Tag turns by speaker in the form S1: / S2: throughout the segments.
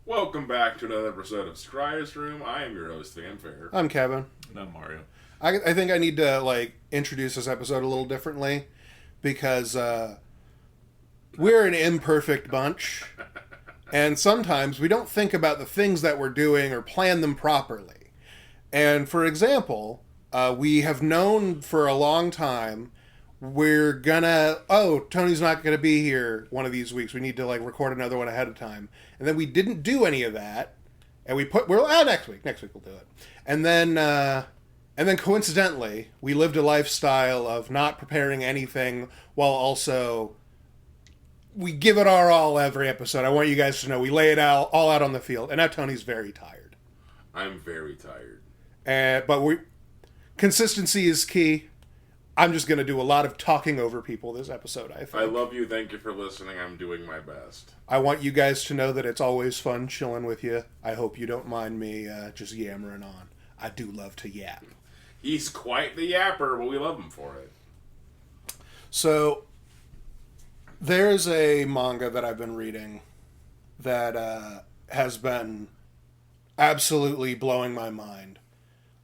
S1: Welcome back to another episode of Scryer's Room. I am your host, Famfare.
S2: I'm Kevin.
S3: And I'm Mario.
S2: I think I need to introduce this episode a little differently because we're an imperfect bunch, and sometimes we don't think about the things that we're doing or plan them properly. And for example, we have known for a long time Tony's not gonna be here one of these weeks. We need to record another one ahead of time. And then we didn't do any of that. And next week we'll do it. And then coincidentally, we lived a lifestyle of not preparing anything while also we give it our all every episode. I want you guys to know we lay it all out on the field. And now Tony's very tired.
S1: I'm very tired.
S2: But consistency is key. I'm just going to do a lot of talking over people this episode, I think.
S1: I love you. Thank you for listening. I'm doing my best.
S2: I want you guys to know that it's always fun chilling with you. I hope you don't mind me just yammering on. I do love to yap.
S1: He's quite the yapper, but we love him for it.
S2: So, there's a manga that I've been reading that has been absolutely blowing my mind.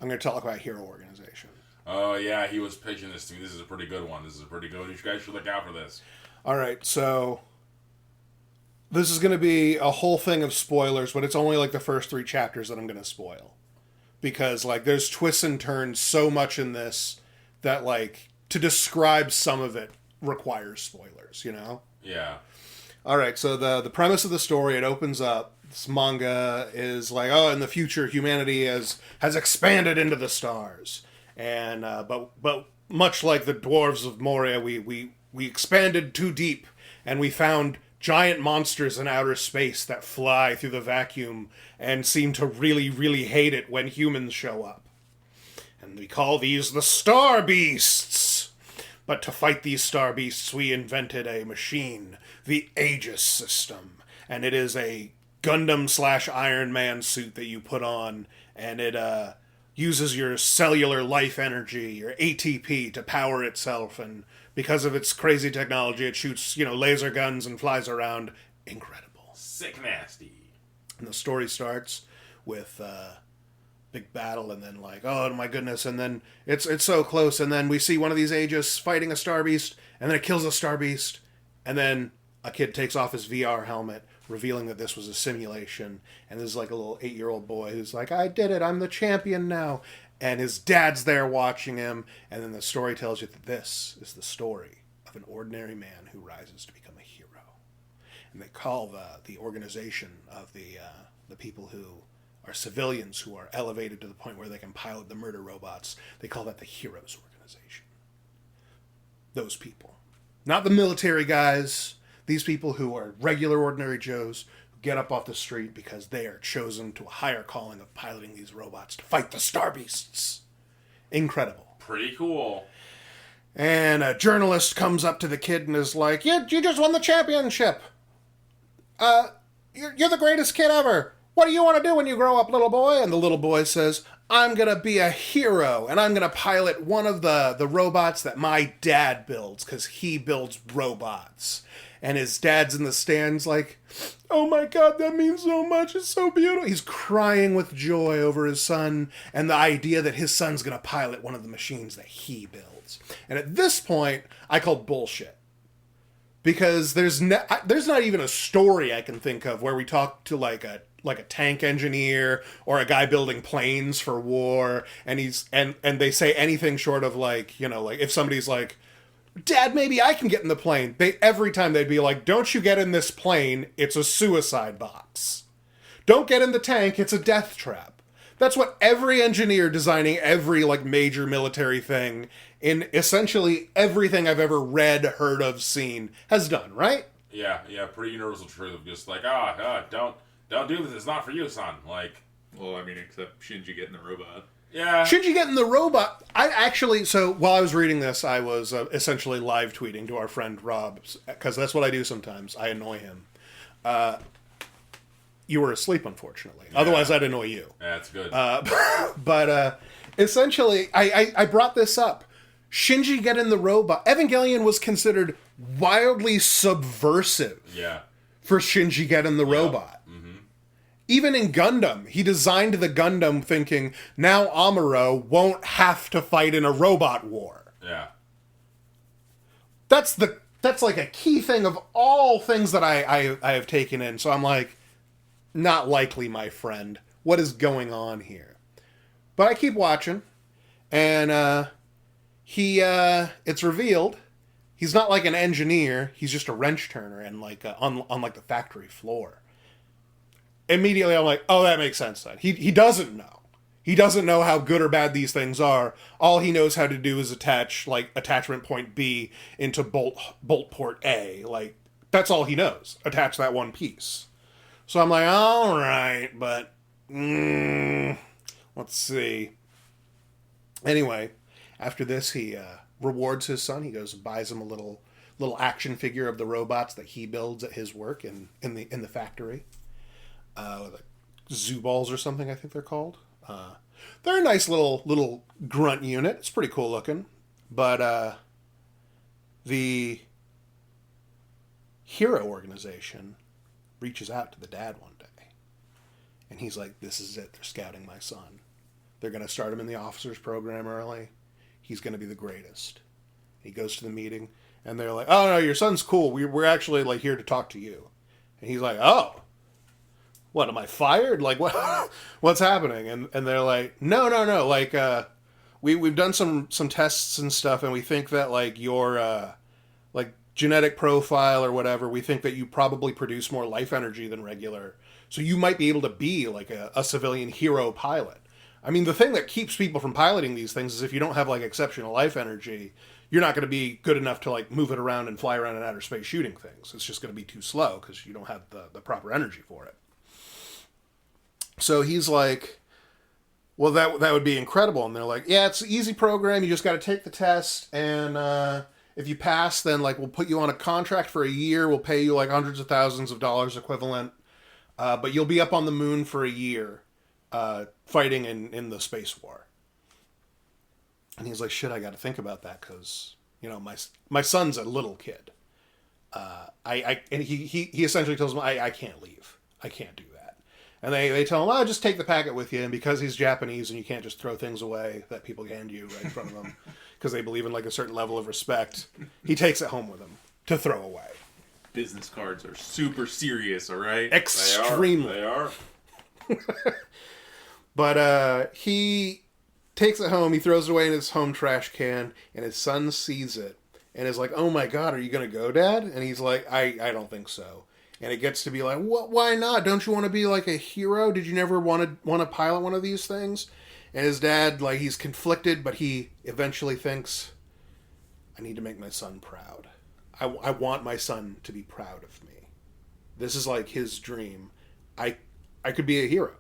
S2: I'm going to talk about Hero Organization.
S1: Oh, yeah, he was pitching this to me. This is a pretty good one. This is pretty good. You guys should look out for this.
S2: All right, so this is going to be a whole thing of spoilers, but it's only the first 3 chapters that I'm going to spoil. Because, there's twists and turns so much in this that, to describe some of it requires spoilers, you know?
S1: Yeah.
S2: All right, so the premise of the story, it opens up. This manga is in the future, humanity has expanded into the stars. And but much like the dwarves of Moria, we expanded too deep, and we found giant monsters in outer space that fly through the vacuum and seem to really, really hate it when humans show up. And we call these the Star Beasts. But to fight these Star Beasts, we invented a machine, the Aegis system, and it is a Gundam/Iron Man suit that you put on, and it uses your cellular life energy, your ATP, to power itself, and because of its crazy technology, it shoots, laser guns and flies around. Incredible.
S1: Sick nasty.
S2: And the story starts with big battle, and then oh my goodness, and then it's so close, and then we see one of these Aegis fighting a Star Beast, and then it kills a Star Beast, and then a kid takes off his VR helmet, revealing that this was a simulation, and there's a little 8-year-old boy who's I did it, I'm the champion now, and his dad's there watching him, and then the story tells you that this is the story of an ordinary man who rises to become a hero. And they call the organization of the people who are civilians who are elevated to the point where they can pilot the murder robots, they call that the Heroes Organization. Those people. Not the military guys. These people who are regular, ordinary Joes who get up off the street because they are chosen to a higher calling of piloting these robots to fight the Star Beasts. Incredible.
S1: Pretty cool.
S2: And a journalist comes up to the kid and is like, you just won the championship. You're the greatest kid ever. What do you want to do when you grow up, little boy? And the little boy says, I'm going to be a hero, and I'm going to pilot one of the robots that my dad builds, because he builds robots. And his dad's in the stands oh my God, that means so much. It's so beautiful. He's crying with joy over his son and the idea that his son's going to pilot one of the machines that he builds. And at this point, I call bullshit. Because there's not even a story I can think of where we talk to a tank engineer or a guy building planes for war, and they say anything short of if somebody's Dad, maybe I can get in the plane. Every time they'd be don't you get in this plane, it's a suicide box. Don't get in the tank, it's a death trap. That's what every engineer designing every major military thing in essentially everything I've ever read, heard of, seen has done, right?
S1: Yeah, pretty universal truth of just don't do this, it's not for you, son.
S3: Well, I mean, except Shinji getting the robot.
S1: Yeah.
S2: Shinji getting the robot. So while I was reading this, I was essentially live tweeting to our friend Rob, because that's what I do sometimes. I annoy him. You were asleep, unfortunately. Yeah. Otherwise, I'd annoy you.
S1: Yeah, that's good.
S2: But essentially, I brought this up. Shinji getting the robot. Evangelion was considered wildly subversive.
S1: Yeah.
S2: For Shinji getting the robot.
S1: Mm-hmm.
S2: Even in Gundam, he designed the Gundam thinking, now Amuro won't have to fight in a robot war.
S1: Yeah.
S2: That's like a key thing of all things that I have taken in. So I'm like, not likely, my friend. What is going on here? But I keep watching, and it's revealed he's not like an engineer. He's just a wrench turner, and like on like the factory floor. Immediately, I'm like, oh, that makes sense then. He doesn't know. He doesn't know how good or bad these things are. All he knows how to do is attach, like, attachment point B into bolt port A. Like, that's all he knows. Attach that one piece. So I'm like, all right, but let's see. Anyway, after this, he rewards his son. He goes and buys him a little action figure of the robots that he builds at his work in the factory. Like zoo balls or something, I think they're called. They're a nice little grunt unit. It's pretty cool looking. But the hero organization reaches out to the dad one day. And he's like, this is it. They're scouting my son. They're going to start him in the officers program early. He's going to be the greatest. He goes to the meeting, and they're like, oh, no, your son's cool. We're actually like here to talk to you. And he's like, oh. What, am I fired? Like, what's happening? And they're like, no. Like, we've done some tests and stuff, and we think that, like, your, like, genetic profile or whatever, we think that you probably produce more life energy than regular. So you might be able to be, like, a civilian hero pilot. I mean, the thing that keeps people from piloting these things is if you don't have, like, exceptional life energy, you're not going to be good enough to, like, move it around and fly around in outer space shooting things. It's just going to be too slow because you don't have the proper energy for it. So he's like, well, that would be incredible. And they're like, yeah, it's an easy program. You just got to take the test. And if you pass, then like we'll put you on a contract for a year. We'll pay you like hundreds of thousands of dollars equivalent. But you'll be up on the moon for a year fighting in the space war. And he's like, shit, I got to think about that because, you know, my son's a little kid. And he essentially tells him, I can't leave. I can't do that. And they tell him, oh, just take the packet with you. And because he's Japanese and you can't just throw things away that people hand you right in front of them because they believe in like a certain level of respect, he takes it home with him to throw away.
S3: Business cards are super serious, all right?
S2: Extremely.
S1: They are.
S2: But he takes it home. He throws it away in his home trash can. And his son sees it and is like, oh my God, are you going to go, Dad? And he's like, I don't think so. And it gets to be like, what? Why not? Don't you want to be like a hero? Did you never want to pilot one of these things? And his dad, like, he's conflicted, but he eventually thinks, I need to make my son proud. I want my son to be proud of me. This is like his dream. I could be a hero.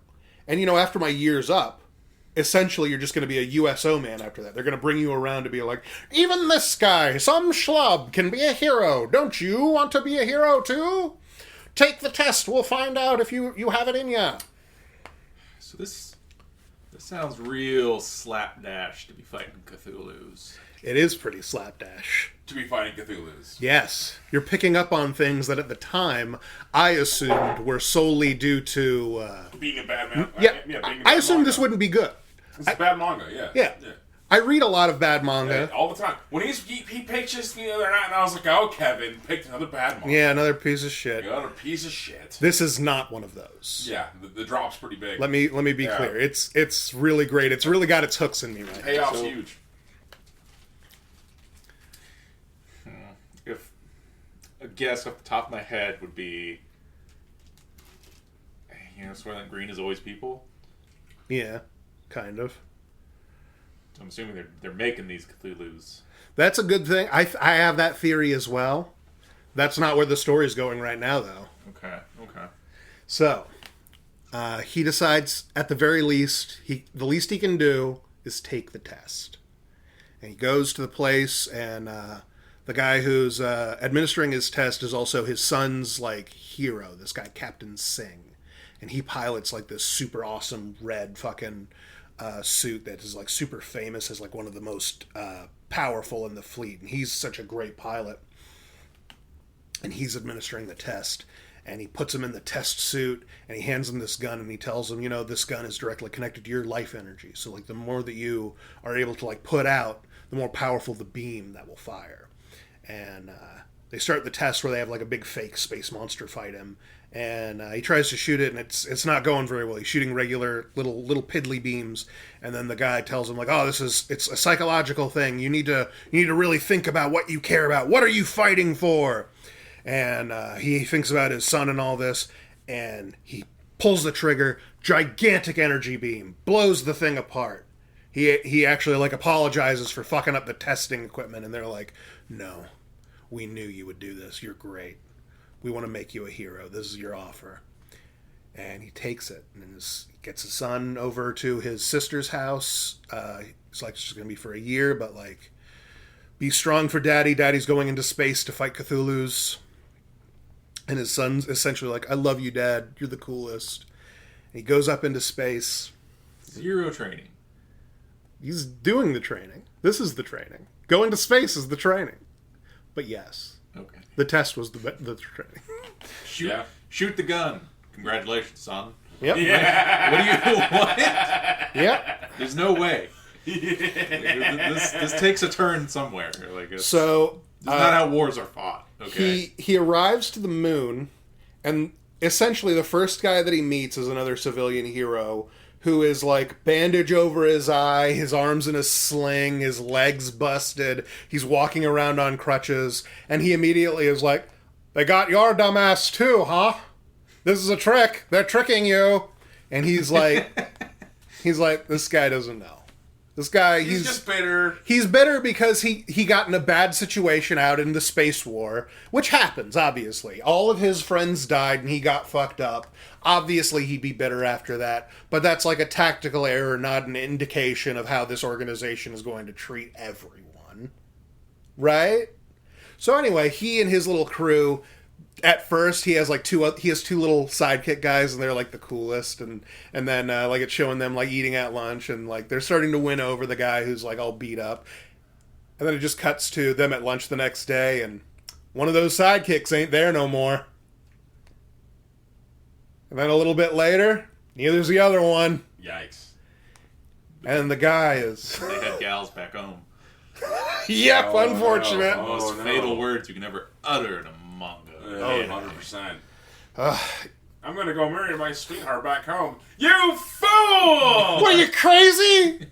S2: And, you know, after my year's up, essentially you're just going to be a USO man after that. They're going to bring you around to be like, even this guy, some schlub, can be a hero. Don't you want to be a hero too? Take the test. We'll find out if you have it in ya.
S3: So this sounds real slapdash to be fighting Cthulhu's.
S2: It is pretty slapdash.
S1: To be fighting Cthulhu's.
S2: Yes. You're picking up on things that at the time I assumed were solely due to...
S1: being a bad man.
S2: Yeah,
S1: being a bad
S2: I assumed
S1: manga.
S2: this wouldn't be good.
S1: It's a bad manga, yeah.
S2: Yeah. I read a lot of bad manga.
S1: Yeah, all the time. When he picked just the other night, and I was like, oh, Kevin picked another bad manga.
S2: Yeah, another piece of shit.
S1: Another piece of shit.
S2: This is not one of those.
S1: Yeah, the drop's pretty big.
S2: Let me be clear. It's really great. It's really got its hooks in me right now.
S1: Payoff's huge.
S3: If a guess off the top of my head would be, you know, Soylent Green is always people.
S2: Yeah, kind of.
S3: I'm assuming they're making these Cthulhu's.
S2: That's a good thing. I have that theory as well. That's not where the story's going right now, though.
S3: Okay.
S2: So, he decides, at the very least, the least he can do is take the test. And he goes to the place, and the guy who's administering his test is also his son's, like, hero. This guy, Captain Singh. And he pilots, like, this super awesome red fucking... suit that is like super famous as like one of the most powerful in the fleet, and he's such a great pilot, and he's administering the test, and he puts him in the test suit, and he hands him this gun, and he tells him, this gun is directly connected to your life energy. So, like, the more that you are able to, like, put out, the more powerful the beam that will fire. And they start the test where they have, like, a big fake space monster fight him, and he tries to shoot it, and it's not going very well. He's shooting regular little piddly beams, and then the guy tells him, like, oh, it's a psychological thing. You need to really think about what you care about. What are you fighting for? And he thinks about his son and all this, and he pulls the trigger, gigantic energy beam, blows the thing apart. He actually, like, apologizes for fucking up the testing equipment, and they're like, no, we knew you would do this. You're great. We want to make you a hero. This is your offer. And he takes it, and gets his son over to his sister's house. It's like, it's just going to be for a year, but, like, be strong for Daddy. Daddy's going into space to fight Cthulhu's. And his son's essentially like, I love you, Dad. You're the coolest. And he goes up into space.
S3: Zero training.
S2: He's doing the training. This is the training. Going to space is the training. But yes.
S3: Okay.
S2: The test was the training.
S3: Shoot the gun. Congratulations, son.
S2: Yep.
S1: Yeah.
S3: What do you what?
S2: Yep.
S3: There's no way. This takes a turn somewhere. Like,
S2: So
S3: it's not how wars are fought. Okay.
S2: He arrives to the moon, and essentially the first guy that he meets is another civilian hero who is, like, bandage over his eye, his arms in a sling, his legs busted, he's walking around on crutches, and he immediately is like, they got your dumbass too, huh? This is a trick. They're tricking you. And he's like, this guy doesn't know. This guy,
S1: He's just bitter.
S2: He's bitter because he got in a bad situation out in the space war, which happens, obviously. All of his friends died and he got fucked up. Obviously, he'd be bitter after that, but that's like a tactical error, not an indication of how this organization is going to treat everyone. Right? So anyway, he and his little crew, at first he has two little sidekick guys, and they're like the coolest, and then like it's showing them like eating at lunch, and like they're starting to win over the guy who's like all beat up, and then it just cuts to them at lunch the next day, and one of those sidekicks ain't there no more, and then a little bit later, neither's the other one.
S1: Yikes.
S2: And the guy is
S3: They had gals back home.
S2: yep,
S1: Oh,
S2: unfortunate.
S1: no.
S3: Most
S1: no.
S3: fatal words you can ever utter in a manga.
S1: Oh, 100%. I'm gonna go marry my sweetheart back home. You fool!
S2: What, are you crazy?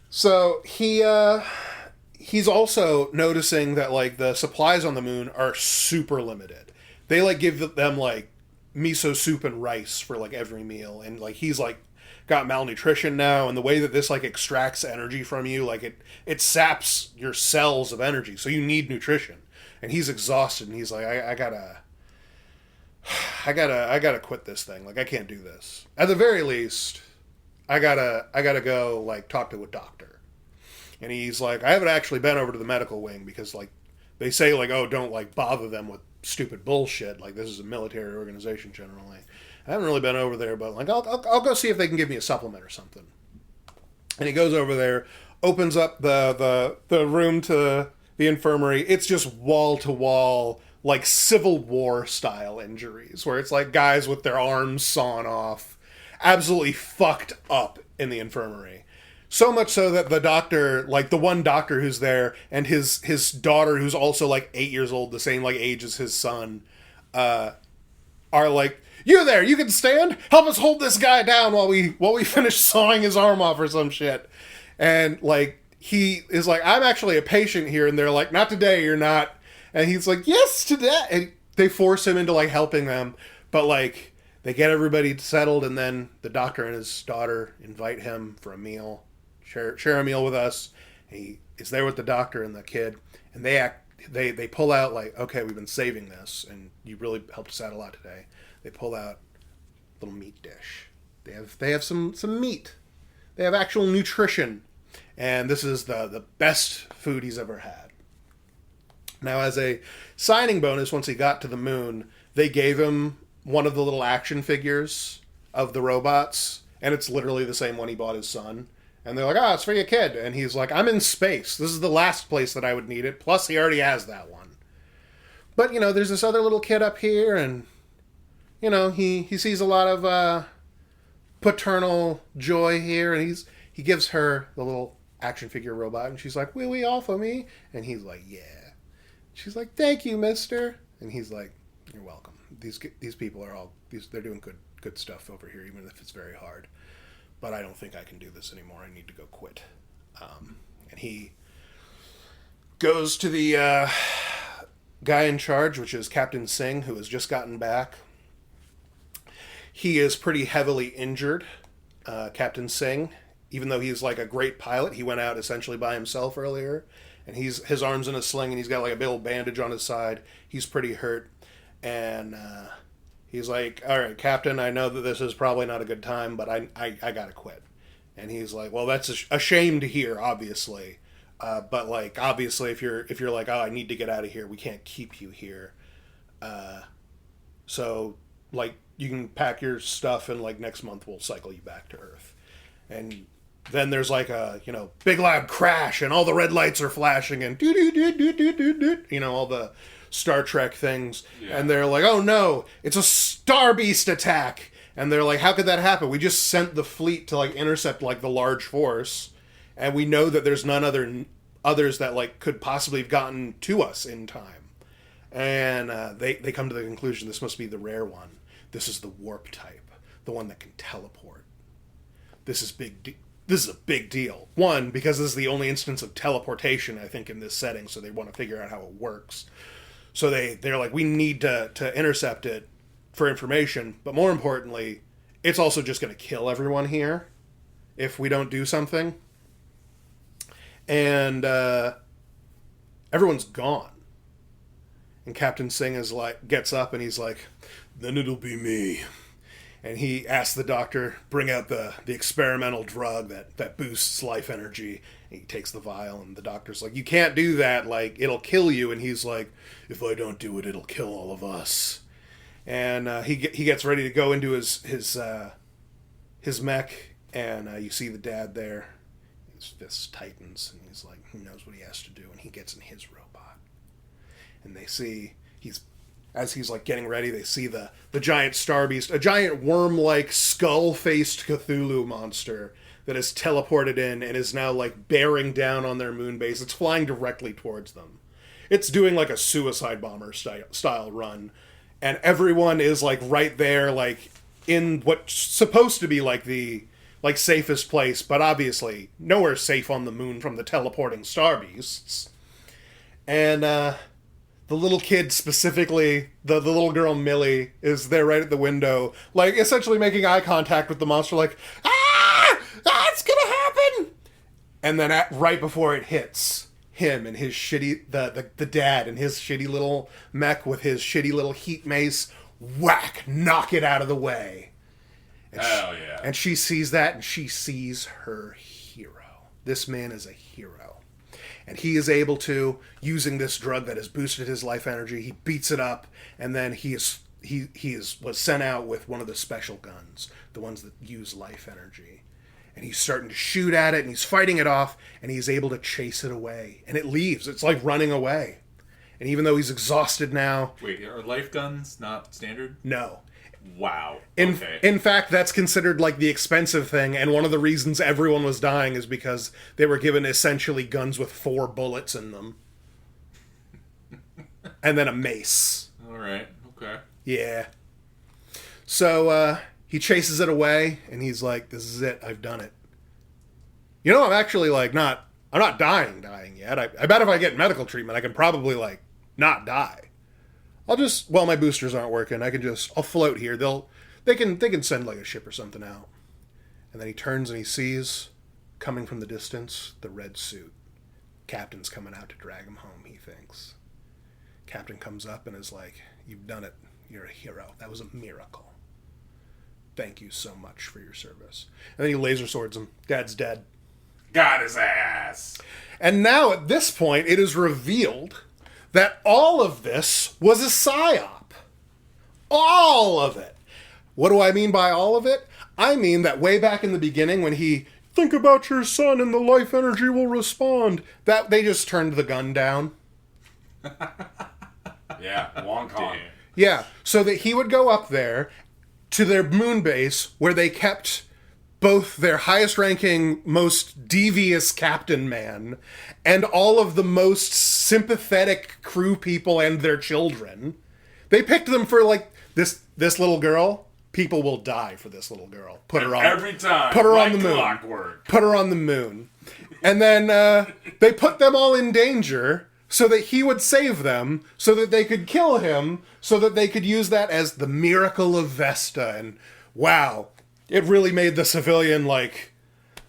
S2: So he's also noticing that like the supplies on the moon are super limited. They like give them like miso soup and rice for like every meal, and like he's like got malnutrition now, and the way that this like extracts energy from you, like it saps your cells of energy, so you need nutrition. And he's exhausted, and he's like, I gotta quit this thing. Like, I can't do this. At the very least, I gotta go like talk to a doctor. And he's like, I haven't actually been over to the medical wing because like they say like, oh, don't like bother them with stupid bullshit. Like, this is a military organization generally. I haven't really been over there, but like I'll go see if they can give me a supplement or something. And he goes over there, opens up the room to the infirmary. It's just wall to wall, like Civil War style injuries, where it's like guys with their arms sawn off, absolutely fucked up in the infirmary. So much so that the doctor, like the one doctor who's there, and his daughter, who's also like 8 years old, the same like age as his son, are like, you there, you can stand? Help us hold this guy down while we finish sawing his arm off or some shit. And like he is like, I'm actually a patient here, and they're like, not today, you're not. And he's like, yes, today. And they force him into like helping them, but like they get everybody settled, and then the doctor and his daughter invite him for a meal, share a meal with us. He is there with the doctor and the kid, and they pull out like, okay, we've been saving this, and you really helped us out a lot today. They pull out a little meat dish. They have some meat. They have actual nutrition. And this is the best food he's ever had. Now, as a signing bonus, once he got to the moon, they gave him one of the little action figures of the robots. And it's literally the same one he bought his son. And they're like, it's for your kid. And he's like, I'm in space. This is the last place that I would need it. Plus, he already has that one. But, there's this other little kid up here, and, he sees a lot of paternal joy here, and he gives her the little action figure robot, and she's like, will we all for me? And he's like, yeah. She's like, thank you, mister. And he's like, you're welcome. These people are they're doing good stuff over here, even if it's very hard. But I don't think I can do this anymore. I need to go quit. And he goes to the guy in charge, which is Captain Singh, who has just gotten back. He is pretty heavily injured, Captain Singh. Even though he's like a great pilot, he went out essentially by himself earlier. And his arm's in a sling, and he's got like a big old bandage on his side. He's pretty hurt. And he's like, all right, Captain, I know that this is probably not a good time, but I gotta quit. And he's like, well, that's a shame to hear, obviously. But like, obviously, if you're like, oh, I need to get out of here, we can't keep you here. So like, you can pack your stuff, and like next month we'll cycle you back to Earth. And then there's like a big loud crash, and all the red lights are flashing, and all the Star Trek things. Yeah. And they're like, oh no, it's a Star Beast attack. And they're like, how could that happen? We just sent the fleet to like intercept like the large force, and we know that there's none others that like could possibly have gotten to us in time. And they come to the conclusion this must be the rare one. This is the warp type, the one that can teleport. This is a big deal. One, because this is the only instance of teleportation, I think, in this setting, so they want to figure out how it works. So they're like, we need to intercept it for information, but more importantly, it's also just going to kill everyone here if we don't do something. And everyone's gone. And Captain Singh gets up and he's like, then it'll be me. And he asks the doctor, bring out the experimental drug that boosts life energy. And he takes the vial, and the doctor's like, you can't do that, like, it'll kill you. And he's like, if I don't do it, it'll kill all of us. And he gets ready to go into his mech, and you see the dad there. His fists tightens, and he's like, he knows what he has to do, and he gets in his robot. And they see, as he's like getting ready, they see the giant star beast, a giant worm-like skull-faced Cthulhu monster that is teleported in and is now like bearing down on their moon base. It's flying directly towards them. It's doing like a suicide bomber style run, and everyone is like right there, like in what's supposed to be like the safest place, but obviously nowhere safe on the moon from the teleporting star beasts. And the little kid, specifically, the little girl Millie, is there right at the window, like, essentially making eye contact with the monster, like, it's gonna happen! And then right before it hits him and his shitty, the dad and his shitty little mech with his shitty little heat mace, whack, knock it out of the way. And
S1: hell yeah.
S2: And she sees that, and she sees her hero. This man is a hero. And he is able to, using this drug that has boosted his life energy, he beats it up, and then he was sent out with one of the special guns, the ones that use life energy. And he's starting to shoot at it, and he's fighting it off, and he's able to chase it away. And it leaves. It's like running away. And even though he's exhausted now...
S3: Wait, are life guns not standard?
S2: No.
S3: Wow.
S2: Okay. In fact, that's considered like the expensive thing, and one of the reasons everyone was dying is because they were given essentially guns with 4 bullets in them. And then a mace.
S3: Alright, okay.
S2: Yeah. So, he chases it away, and he's like, this is it, I've done it. I'm actually like I'm not dying yet. I bet if I get medical treatment, I can probably like not die. My boosters aren't working, I'll float here. They can send like a ship or something out. And then he turns and he sees, coming from the distance, the red suit. Captain's coming out to drag him home, he thinks. Captain comes up and is like, you've done it. You're a hero. That was a miracle. Thank you so much for your service. And then he laser swords him. Dad's dead.
S1: Got his ass.
S2: And now at this point, it is revealed that all of this was a psyop. All of it. What do I mean by all of it? I mean that way back in the beginning when he, think about your son and the life energy will respond, that they just turned the gun down.
S1: Yeah, Wong Kong.
S3: Damn.
S2: Yeah, so that he would go up there to their moon base where they kept both their highest-ranking, most devious captain man and all of the most sympathetic crew people and their children. They picked them for, like, this little girl. People will die for this little girl. Put her on
S1: Every time.
S2: Put her
S1: like
S2: on the moon.
S1: Clockwork.
S2: Put her on the moon. And then they put them all in danger so that he would save them, so that they could kill him, so that they could use that as the miracle of Vesta. And wow, it really made the civilian, like,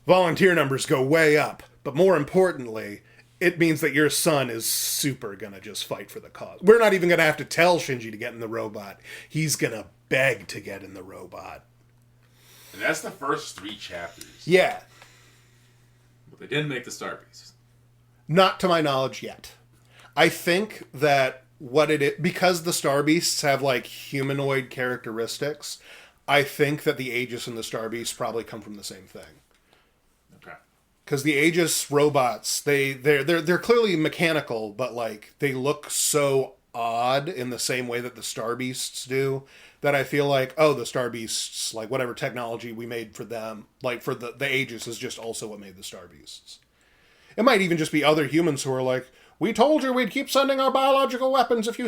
S2: volunteer numbers go way up. But more importantly, it means that your son is super gonna just fight for the cause. We're not even gonna have to tell Shinji to get in the robot. He's gonna beg to get in the robot.
S1: And that's the first 3 chapters.
S2: Yeah.
S3: But they didn't make the Star Beast.
S2: Not to my knowledge yet. I think that what it is, because the Star Beasts have, like, humanoid characteristics, I think that the Aegis and the Star Beasts probably come from the same thing.
S3: Okay.
S2: Because the Aegis robots, they're clearly mechanical, but, like, they look so odd in the same way that the Star Beasts do, that I feel like, oh, the Star Beasts, like, whatever technology we made for them, like, for the Aegis is just also what made the Star Beasts. It might even just be other humans who are like, we told you we'd keep sending our biological weapons if you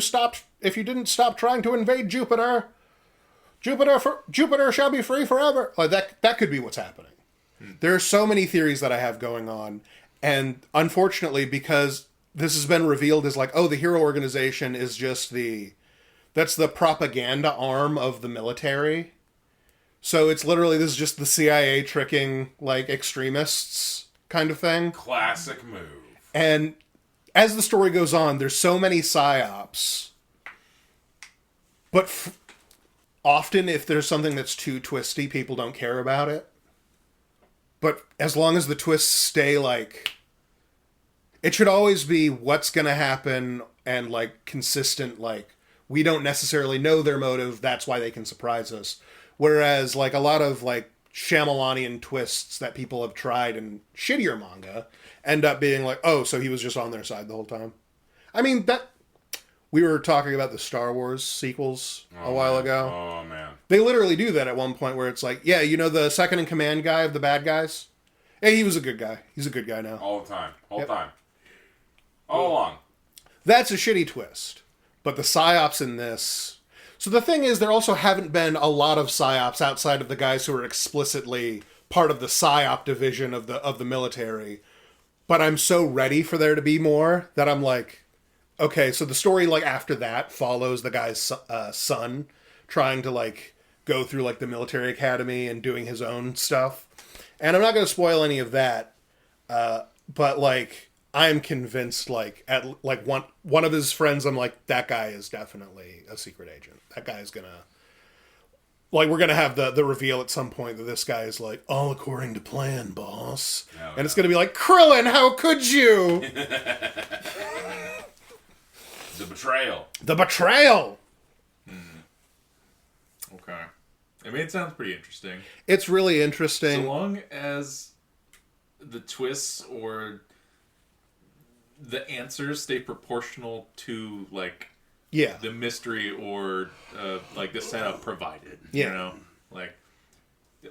S2: didn't stop trying to invade Jupiter. Jupiter shall be free forever. Like, that could be what's happening. There are so many theories that I have going on, and unfortunately, because this has been revealed as like, oh, the Hero Organization is just that's the propaganda arm of the military. So it's literally, this is just the CIA tricking, like, extremists kind of thing.
S1: Classic move.
S2: And as the story goes on, there's so many psyops. But often, if there's something that's too twisty, people don't care about it. But as long as the twists stay, like, it should always be what's going to happen and, like, consistent, like, we don't necessarily know their motive, that's why they can surprise us. Whereas, like, a lot of, like, Shyamalanian twists that people have tried in shittier manga end up being like, oh, so he was just on their side the whole time. I mean, we were talking about the Star Wars sequels a while ago.
S1: Oh, man.
S2: They literally do that at one point where it's like, yeah, you know the second-in-command guy of the bad guys? Hey, he was a good guy. He's a good guy now.
S1: All the time. Whole time. All along.
S2: That's a shitty twist. But the psyops in this... So the thing is, there also haven't been a lot of psyops outside of the guys who are explicitly part of the psyop division of the military. But I'm so ready for there to be more that I'm like, okay, so the story, like, after that follows the guy's son trying to, like, go through, like, the military academy and doing his own stuff. And I'm not going to spoil any of that, but, like, I'm convinced, like, at, like, one of his friends, I'm like, that guy is definitely a secret agent. That guy's gonna... Like, we're gonna have the reveal at some point that this guy is like, all according to plan, boss.
S1: Oh,
S2: and it's gonna be like, Krillin, how could you?
S1: The betrayal.
S2: The betrayal!
S3: Okay. I mean, it sounds pretty interesting.
S2: It's really interesting.
S3: So long as the twists or the answers stay proportional to, like,
S2: Yeah.
S3: the mystery or, like, the setup provided.
S2: Yeah.
S3: You know? Like,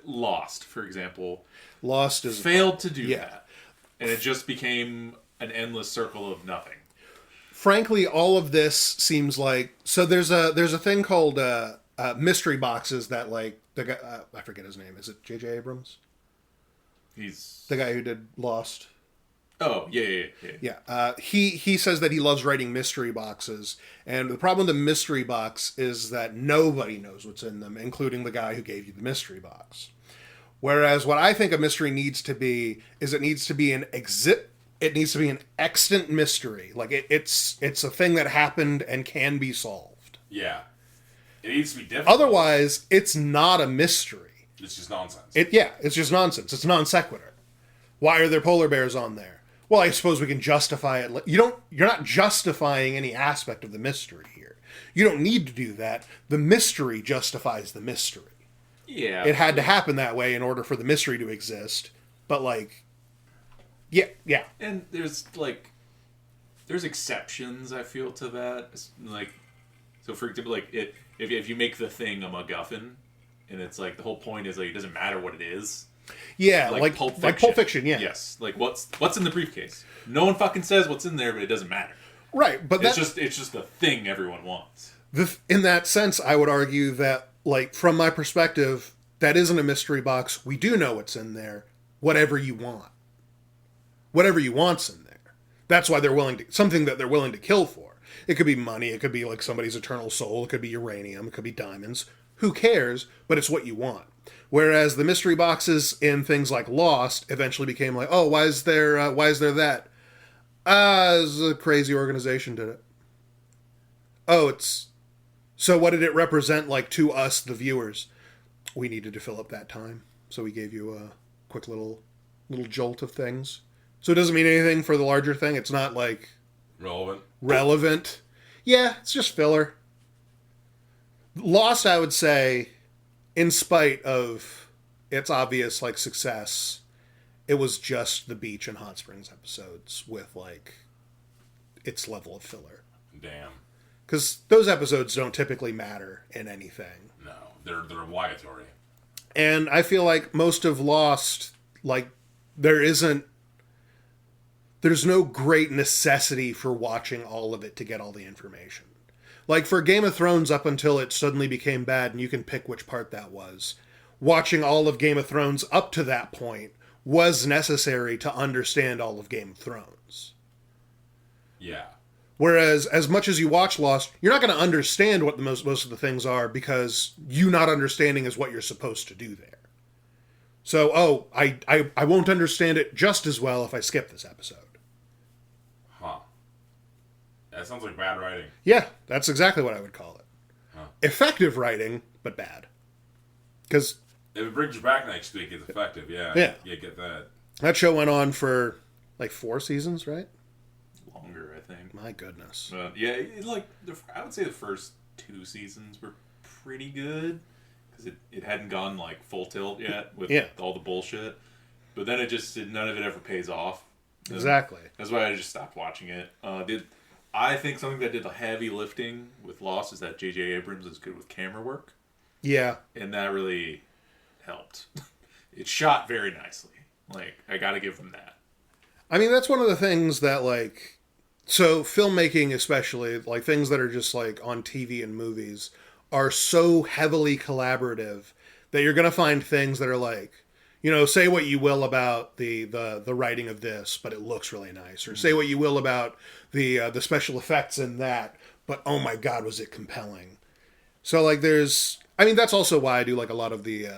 S3: Lost, for example,
S2: Lost is...
S3: failed to do
S2: Yeah.
S3: that. And it just became an endless circle of nothing.
S2: Frankly, all of this seems like... So there's a thing called mystery boxes that, like, the guy... I forget his name. Is it J.J. Abrams?
S3: He's...
S2: The guy who did Lost?
S3: Oh, yeah.
S2: Yeah, he says that he loves writing mystery boxes, and the problem with the mystery box is that nobody knows what's in them, including the guy who gave you the mystery box. Whereas what I think a mystery needs to be is it needs to be an extant mystery. Like, it's a thing that happened and can be solved.
S1: Yeah. It needs to be difficult.
S2: Otherwise, it's not a mystery.
S1: It's just nonsense.
S2: It's just nonsense. It's non sequitur. Why are there polar bears on there? Well, I suppose we can justify it. You're not justifying any aspect of the mystery here. You don't need to do that. The mystery justifies the mystery.
S3: Yeah.
S2: It had to happen that way in order for the mystery to exist. But, like, yeah.
S3: And there's, like, there's exceptions, I feel, to that. Like, so for example, like if you make the thing a MacGuffin, and it's like the whole point is like it doesn't matter what it is.
S2: Yeah, like Pulp Fiction. Yeah.
S3: Yes, like what's in the briefcase? No one fucking says what's in there, but it doesn't matter.
S2: Right, but
S3: it's just the thing everyone wants.
S2: In that sense, I would argue that, like, from my perspective, that isn't a mystery box. We do know what's in there. Whatever you want. Whatever you want's in there. That's why they're willing to... Something that they're willing to kill for. It could be money. It could be, like, somebody's eternal soul. It could be uranium. It could be diamonds. Who cares? But it's what you want. Whereas the mystery boxes in things like Lost eventually became like, oh, why is there that? A crazy organization did it. Oh, it's... So what did it represent, like, to us, the viewers? We needed to fill up that time. So we gave you a quick little jolt of things. So it doesn't mean anything for the larger thing. It's not, like... Relevant. Yeah, it's just filler. Lost, I would say, in spite of its obvious, like, success, it was just the beach and hot springs episodes with, like, its level of filler.
S1: Damn.
S2: Because those episodes don't typically matter in anything.
S1: No, they're obligatory.
S2: And I feel like most of Lost, like, there's no great necessity for watching all of it to get all the information. Like, for Game of Thrones, up until it suddenly became bad, and you can pick which part that was, watching all of Game of Thrones up to that point was necessary to understand all of Game of Thrones.
S1: Yeah.
S2: Whereas, as much as you watch Lost, you're not going to understand what most of the things are because you not understanding is what you're supposed to do there. So, I won't understand it just as well if I skip this episode.
S1: Huh. That sounds like bad writing.
S2: Yeah, that's exactly what I would call it. Huh. Effective writing, but bad. Because...
S1: If it brings you back next week, it's effective, yeah.
S2: Yeah.
S1: You get that.
S2: That show went on for, like, 4 seasons, right?
S3: Longer, I think.
S2: My goodness.
S3: Yeah, I would say the first 2 seasons were pretty good. Because it hadn't gone, like, full tilt yet with all the bullshit. But then none of it ever pays off.
S2: Exactly.
S3: That's why I just stopped watching it. I think something that did the heavy lifting with Lost is that J.J. Abrams is good with camera work.
S2: Yeah.
S3: And that really helped. It shot very nicely. Like, I gotta give them that.
S2: I mean, that's one of the things that, like... So, filmmaking especially, like, things that are just, like, on TV and movies, are so heavily collaborative that you're gonna find things that are like... You know, say what you will about the writing of this, but it looks really nice. Or say what you will about the special effects in that, but oh my god, was it compelling. So, like, there's... I mean, that's also why I do, like, a lot of the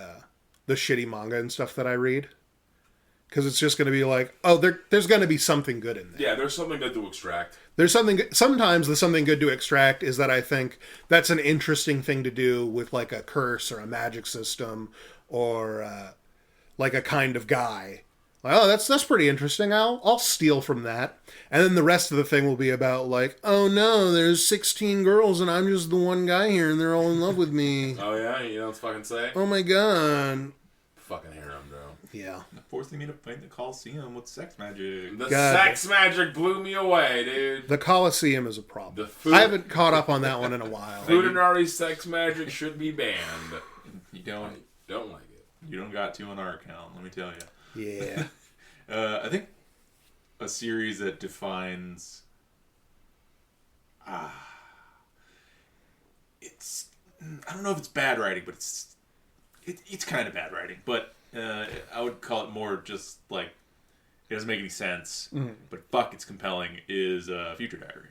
S2: shitty manga and stuff that I read. Because it's just going to be like, oh, there's going to be something good in there.
S1: Yeah, there's something good to extract.
S2: There's something... Sometimes the something good to extract is that I think that's an interesting thing to do with, like, a curse or a magic system or... like a kind of guy. Like, oh, that's pretty interesting. I'll steal from that. And then the rest of the thing will be about like, oh no, there's 16 girls and I'm just the one guy here and they're all in love with me.
S1: Oh yeah, you know what fucking say?
S2: Oh my god.
S1: Fucking harem, bro.
S2: Yeah.
S3: Forcing me to fight the Coliseum with sex magic.
S1: The sex magic blew me away, dude.
S2: The Coliseum is a problem. I haven't caught up on that one in a while.
S1: Futanari sex magic should be banned.
S3: You don't like it. You don't got to on our account, let me tell you.
S2: Yeah.
S3: I think a series that defines... it's... I don't know if it's bad writing, but it's kind of bad writing. But I would call it more just like... It doesn't make any sense, but fuck, it's compelling, is Future Diary.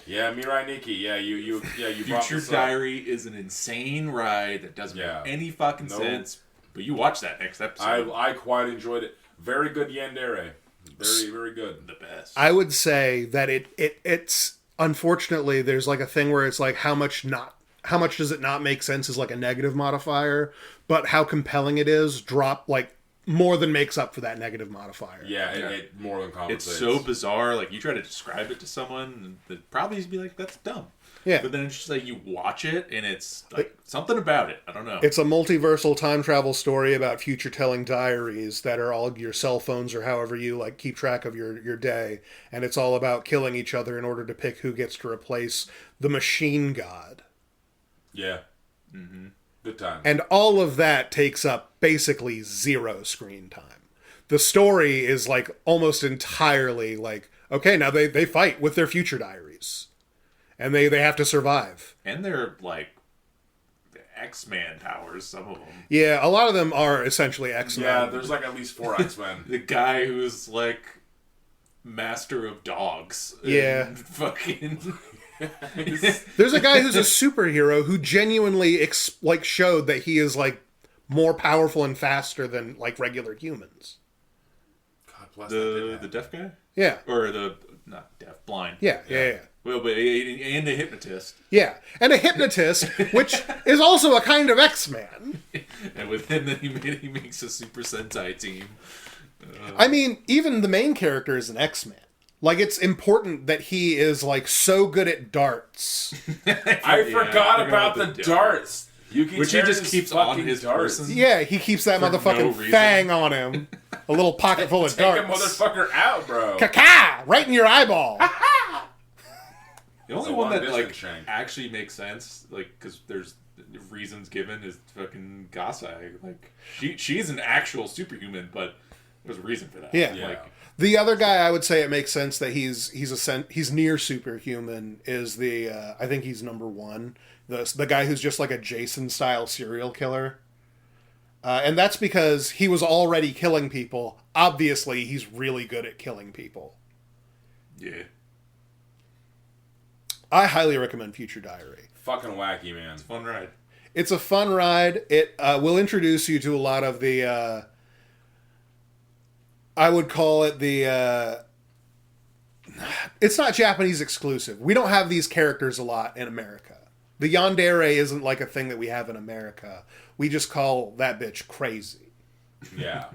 S1: Yeah, Mirai Nikki. Yeah, you
S3: Future Diary is an insane ride that doesn't make any fucking sense. But you watch that next episode.
S1: I quite enjoyed it. Very good yandere. Very, very good.
S3: The best.
S2: I would say that it's unfortunately there's like a thing where it's like how much does it not make sense is like a negative modifier, but how compelling it is like more than makes up for that negative modifier.
S1: Yeah, it more than compensates.
S3: It's so bizarre. Like you try to describe it to someone, and they'd probably be like, "That's dumb."
S2: Yeah.
S3: But then it's just like you watch it, and it's like something about it. I don't know.
S2: It's a multiversal time travel story about future-telling diaries that are all your cell phones or however you like keep track of your day, and it's all about killing each other in order to pick who gets to replace the machine god.
S1: Yeah. Mm-hmm. Good time.
S2: And all of that takes up basically 0 screen time. The story is like almost entirely like, okay, now they fight with their future diaries. And they have to survive.
S3: And they're like X-Man powers, some of them.
S2: Yeah, a lot of them are essentially X-Men.
S1: Yeah, there's like at least 4 X-Men.
S3: The guy who's like master of dogs.
S2: Yeah.
S3: Fucking...
S2: There's a guy who's a superhero who genuinely showed that he is like more powerful and faster than like regular humans.
S1: God bless
S3: the deaf guy?
S2: Yeah.
S3: Or not deaf, blind.
S2: Yeah.
S3: Well, but and the hypnotist.
S2: Yeah, and a hypnotist, which is also a kind of X-Man.
S3: And within that, he makes a Super Sentai team.
S2: I mean, even the main character is an X-Man. Like, it's important that he is, like, so good at darts.
S1: I forgot about the darts.
S3: Which he just keeps on his person.
S2: Yeah, he keeps that motherfucking fang on him. A little pocket full of darts.
S1: Take a motherfucker out, bro.
S2: Ka-ka! Right in your eyeball.
S3: The only one that, like, actually makes sense, like, because there's reasons given, is fucking Gasai. Like, she's an actual superhuman, but there's a reason for that.
S2: Yeah.
S3: Like,
S2: the other guy I would say it makes sense that he's near superhuman is the I think he's number 1, the guy who's just like a Jason style serial killer, and that's because he was already killing people. Obviously, he's really good at killing people.
S3: Yeah,
S2: I highly recommend Future Diary.
S1: Fucking wacky, man.
S3: it's a fun ride.
S2: It's a fun ride. It will introduce you to a lot of the. I would call it the... it's not Japanese exclusive. We don't have these characters a lot in America. The yandere isn't like a thing that we have in America. We just call that bitch crazy.
S1: Yeah.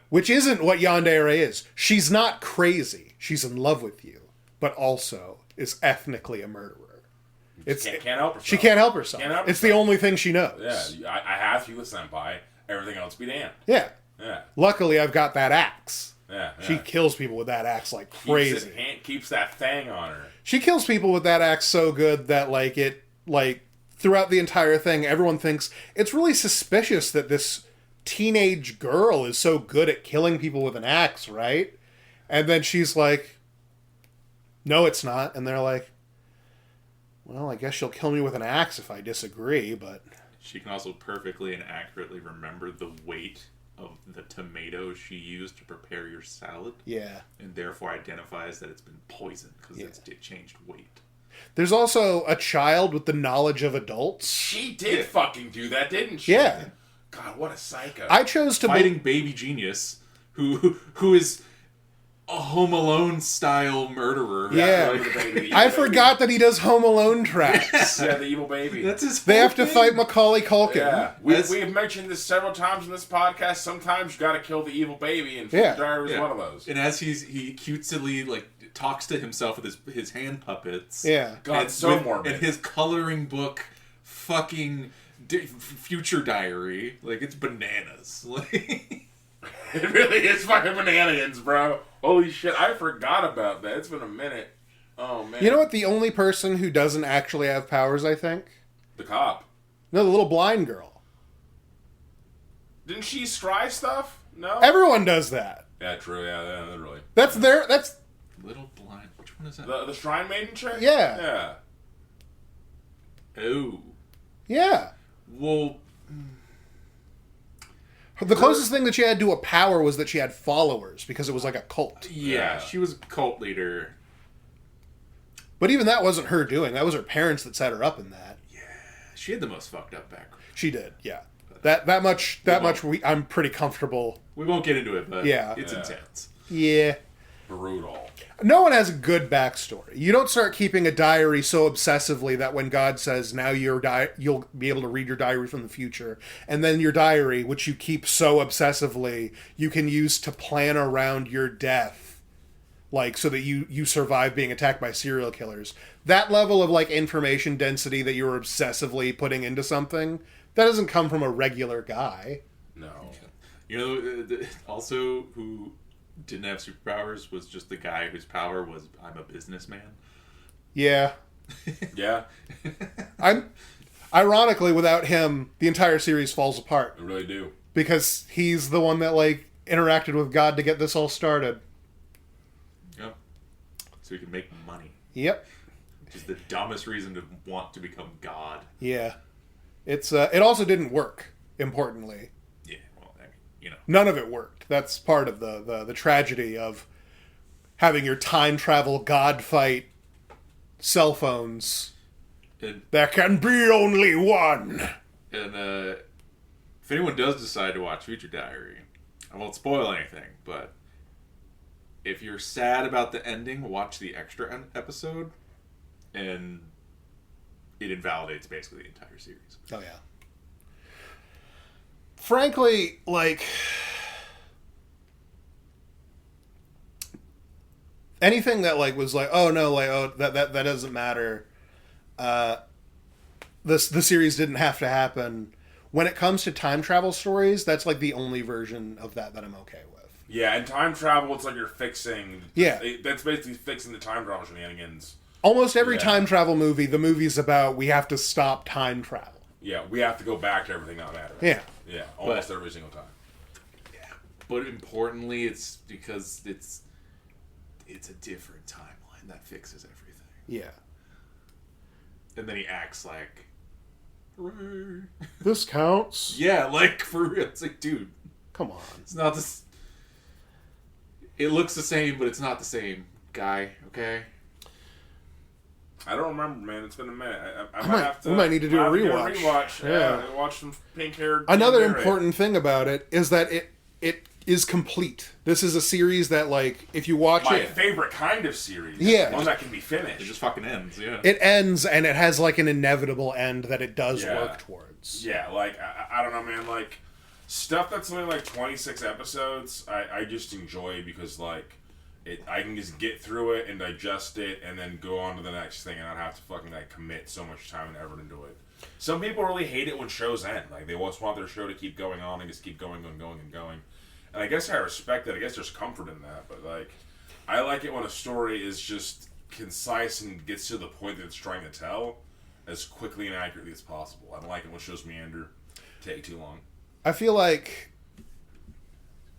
S2: Which isn't what yandere is. She's not crazy. She's in love with you. But also is ethnically a murderer.
S1: Can't help herself.
S2: She can't help herself. It's the only thing she knows.
S1: Yeah, I have Hila Senpai. Everything else be damned.
S2: Yeah.
S1: Yeah.
S2: Luckily, I've got that axe.
S1: Yeah.
S2: She kills people with that axe like crazy.
S1: Keeps that thing on her.
S2: She kills people with that axe so good that throughout the entire thing, everyone thinks it's really suspicious that this teenage girl is so good at killing people with an axe, right? And then she's like, no, it's not. And they're like, well, I guess she'll kill me with an axe if I disagree, but...
S3: She can also perfectly and accurately remember the weight of the tomatoes she used to prepare your salad.
S2: Yeah.
S3: And therefore identifies that it's been poisoned because it changed weight.
S2: There's also a child with the knowledge of adults.
S1: She did fucking do that, didn't she?
S2: Yeah.
S1: God, what a psycho.
S2: I chose to...
S3: Fighting baby genius who is a Home Alone style murderer.
S2: Yeah. I forgot that he does Home Alone tracks.
S1: Yeah, the evil baby.
S3: That's his
S2: They have to
S3: thing.
S2: fight Macaulay Culkin.
S1: Yeah. We have mentioned this several times in this podcast. Sometimes you gotta kill the evil baby, and Future Diary was one of those.
S3: And as he cutesily talks to himself with his hand puppets.
S2: Yeah.
S1: God, so morbid.
S3: And his coloring book fucking Future Diary. Like, it's bananas.
S1: It really is fucking bananas, bro. Holy shit, I forgot about that. It's been a minute. Oh, man.
S2: You know what? The only person who doesn't actually have powers, I think?
S1: The cop.
S2: No, the little blind girl.
S1: Didn't she scry stuff? No?
S2: Everyone does that.
S1: Yeah, true. Yeah, literally.
S2: That's
S3: Little blind. Which one is that?
S1: The Shrine Maiden chick?
S2: Yeah.
S1: Yeah.
S3: Oh.
S2: Yeah.
S3: Well...
S2: The closest thing that she had to a power was that she had followers, because it was like a cult.
S3: Yeah, she was a cult leader.
S2: But even that wasn't her doing. That was her parents that set her up in that.
S3: Yeah. She had the most fucked up background.
S2: She did, yeah. That much I'm pretty comfortable.
S3: We won't get into it, but it's intense.
S2: Yeah.
S1: Brutal.
S2: No one has a good backstory. You don't start keeping a diary so obsessively that when God says, now you'll be able to read your diary from the future, and then your diary, which you keep so obsessively, you can use to plan around your death. like, so that you survive being attacked by serial killers. That level of, like, information density that you're obsessively putting into something, that doesn't come from a regular guy.
S1: No.
S3: You know, also who didn't have superpowers was just the guy whose power was, I'm a businessman.
S2: Yeah.
S1: Yeah.
S2: Ironically, without him, the entire series falls apart.
S1: I really do.
S2: Because he's the one that, like, interacted with God to get this all started.
S3: Yep. So he can make money.
S2: Yep.
S3: Which is the dumbest reason to want to become God.
S2: Yeah. It also didn't work, importantly.
S3: Yeah, well, I mean, you know.
S2: None of it worked. That's part of the tragedy of having your time travel God fight cell phones. There can be only one.
S3: And if anyone does decide to watch Future Diary, I won't spoil anything, but if you're sad about the ending, watch the extra episode, and it invalidates basically the entire series.
S2: Oh, yeah. Frankly, like, anything that, like, was like, oh no, like, oh, that doesn't matter. The series didn't have to happen. When it comes to time travel stories, that's like the only version of that I'm okay with.
S1: Yeah, and time travel, it's like you're fixing.
S2: Yeah,
S1: that's basically fixing the time travel shenanigans.
S2: Almost every time travel movie, the movie's about we have to stop time travel.
S1: Yeah, we have to go back to everything not mattering.
S2: Yeah,
S1: yeah, almost every single time.
S3: Yeah, but importantly, it's because it's a different timeline that fixes everything.
S2: Yeah.
S3: And then he acts like, hooray.
S2: This counts.
S3: Yeah, like, for real. It's like, dude.
S2: Come on.
S3: It's not this. It looks the same, but it's not the same guy, okay?
S1: I don't remember, man. It's been a minute. I
S2: might
S1: have to.
S2: We might need to do a rewatch.
S1: Yeah, watch some pink-haired.
S2: Another important thing about it is that it is complete. This is a series that, like, if you watch
S1: my
S2: it,
S1: favorite kind of series.
S2: Yeah.
S1: One that can be finished.
S3: It just fucking ends, yeah.
S2: it ends and it has, like, an inevitable end that it does work towards.
S1: Yeah, like, I don't know, man. Like, stuff that's only, like, 26 episodes, I just enjoy because, like, I can just get through it and digest it and then go on to the next thing and not have to fucking, like, commit so much time and effort into it. Some people really hate it when shows end. Like, they just want their show to keep going on and just keep going and going and going. And I guess I respect it. I guess there's comfort in that. But, like, I like it when a story is just concise and gets to the point that it's trying to tell as quickly and accurately as possible. I don't like it when shows meander, take too long.
S2: I feel like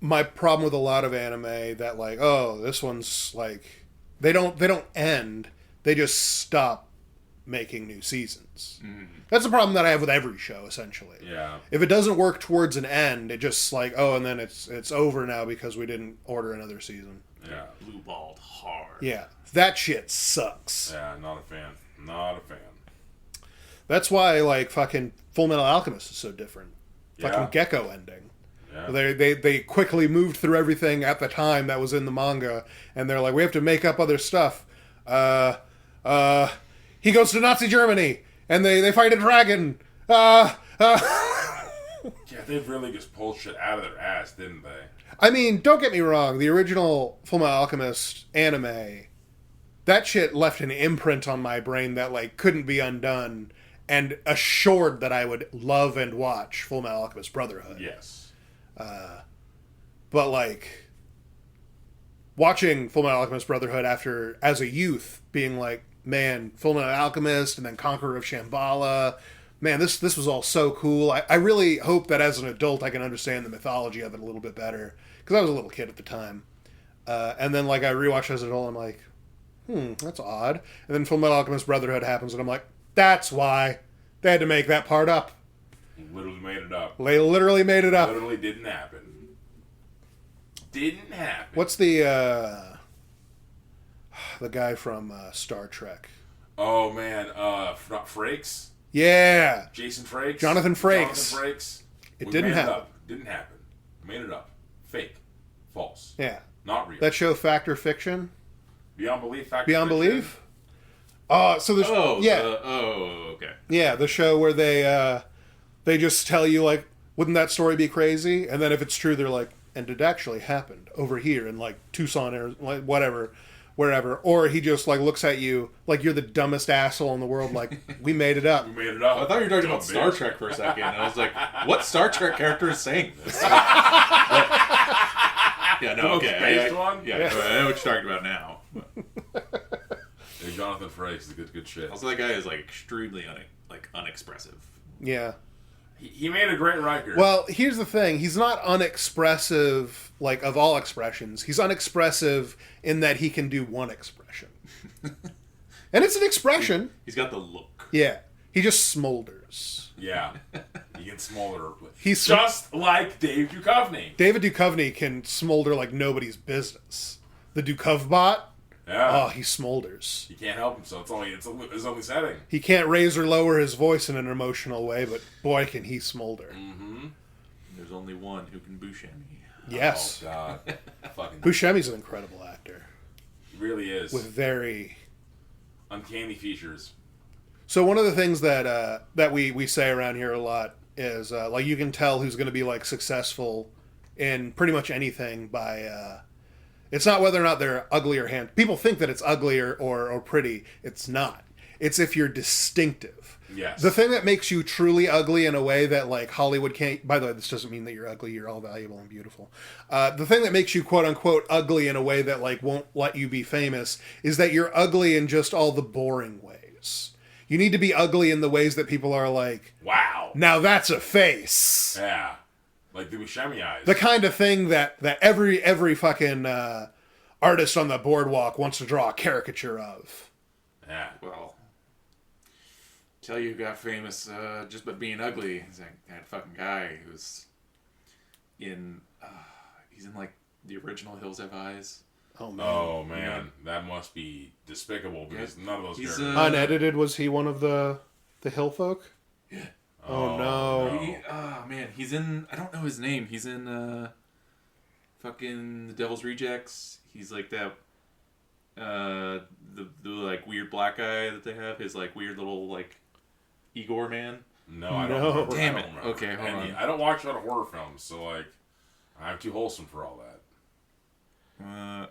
S2: my problem with a lot of anime that, like, oh, this one's, like, they don't end. They just stop making new seasons. Mm. That's a problem that I have with every show, essentially.
S1: Yeah.
S2: If it doesn't work towards an end, it just, like, oh, and then it's over now because we didn't order another season.
S1: Yeah.
S3: Blue balled hard.
S2: Yeah. That shit sucks.
S1: Yeah, not a fan. Not a fan.
S2: That's why, like, fucking Full Metal Alchemist is so different.
S1: Yeah.
S2: Fucking Gecko ending.
S1: Yeah.
S2: They quickly moved through everything at the time that was in the manga, and they're like, we have to make up other stuff. He goes to Nazi Germany, and they fight a dragon.
S1: Yeah, they really just pulled shit out of their ass, didn't they?
S2: I mean, don't get me wrong. The original Fullmetal Alchemist anime, that shit left an imprint on my brain that, like, couldn't be undone, and assured that I would love and watch Fullmetal Alchemist Brotherhood.
S1: Yes.
S2: But, like, watching Fullmetal Alchemist Brotherhood as a youth, being like, man, Fullmetal Alchemist and then Conqueror of Shambhala, man, this was all so cool. I really hope that as an adult I can understand the mythology of it a little bit better, because I was a little kid at the time. And then, like, I rewatched as an adult, and I'm like, that's odd. And then Fullmetal Alchemist Brotherhood happens, and I'm like, that's why they had to make that part up.
S1: Literally made it up.
S2: They literally made it up.
S1: Literally didn't happen. Didn't happen.
S2: What's the guy from Star Trek?
S1: Oh, man. Frakes?
S2: Yeah.
S1: Jason Frakes?
S2: Jonathan Frakes.
S1: Jonathan Frakes.
S2: It didn't happen.
S1: Didn't happen. Made it up. Fake. False.
S2: Yeah.
S1: Not real.
S2: That show, Fact or Fiction?
S1: Beyond Belief? Fact
S2: Beyond
S1: or Fiction?
S2: Belief? So there's...
S3: okay.
S2: Yeah, the show where they just tell you, like, wouldn't that story be crazy? And then if it's true, they're like, and it actually happened over here in like Tucson, Arizona, like whatever, wherever. Or he just like looks at you like you're the dumbest asshole in the world. Like, we made it up.
S1: We made it up.
S3: I thought you were talking about Star Trek for a second. And I was like, what Star Trek character is saying this? Yeah, no, okay.
S1: Based one?
S3: Yeah, I know what you're talking about now.
S1: Hey, Jonathan Frakes is good shit.
S3: Also, that guy is like extremely unexpressive.
S2: Yeah.
S1: He made a great Riker.
S2: Well, here's the thing. He's not unexpressive, like, of all expressions. He's unexpressive in that he can do one expression. And it's an expression.
S3: He's got the look.
S2: Yeah. He just smolders.
S1: Yeah. He can smolder.
S2: He's
S1: just like Dave Duchovny.
S2: David Duchovny can smolder like nobody's business. The Duchovbot,
S1: Yeah.
S2: oh, he smolders.
S1: He can't help himself. It's his only setting.
S2: He can't raise or lower his voice in an emotional way, but boy, can he smolder.
S1: Mm-hmm.
S3: There's only one who can Buscemi.
S2: Yes.
S1: Oh, God. Fucking
S2: Buscemi's an incredible actor.
S1: He really is.
S2: With very...
S1: uncanny features.
S2: So one of the things that we say around here a lot is, like, you can tell who's going to be, like, successful in pretty much anything by... it's not whether or not they're ugly or handsome. People think that it's ugly or pretty. It's not. It's if you're distinctive.
S1: Yes.
S2: The thing that makes you truly ugly in a way that, like, Hollywood can't... By the way, this doesn't mean that you're ugly. You're all valuable and beautiful. The thing that makes you, quote-unquote, ugly in a way that, like, won't let you be famous is that you're ugly in just all the boring ways. You need to be ugly in the ways that people are like,
S1: wow.
S2: now that's a face.
S1: Yeah. Like the Buscemi eyes.
S2: The kind of thing that every fucking artist on the boardwalk wants to draw a caricature of.
S1: Yeah.
S3: Well, tell you who got famous just by being ugly. He's like that fucking guy who's in. He's in like the original Hills Have Eyes.
S2: Oh man.
S1: Oh man, that must be despicable because none of those
S3: He's,
S1: characters.
S2: Unedited, was he one of the hill folk?
S3: Yeah.
S2: Oh no.
S3: Man, he's in. I don't know his name. He's in fucking The Devil's Rejects. He's like that. The like weird black guy that they have. His like weird little like Igor man.
S1: No, I don't.
S2: No.
S1: Remember.
S3: Damn
S1: I
S3: it.
S1: don't remember.
S3: Okay, hold on.
S1: I don't watch a lot of horror films, so like, I'm too wholesome for all that.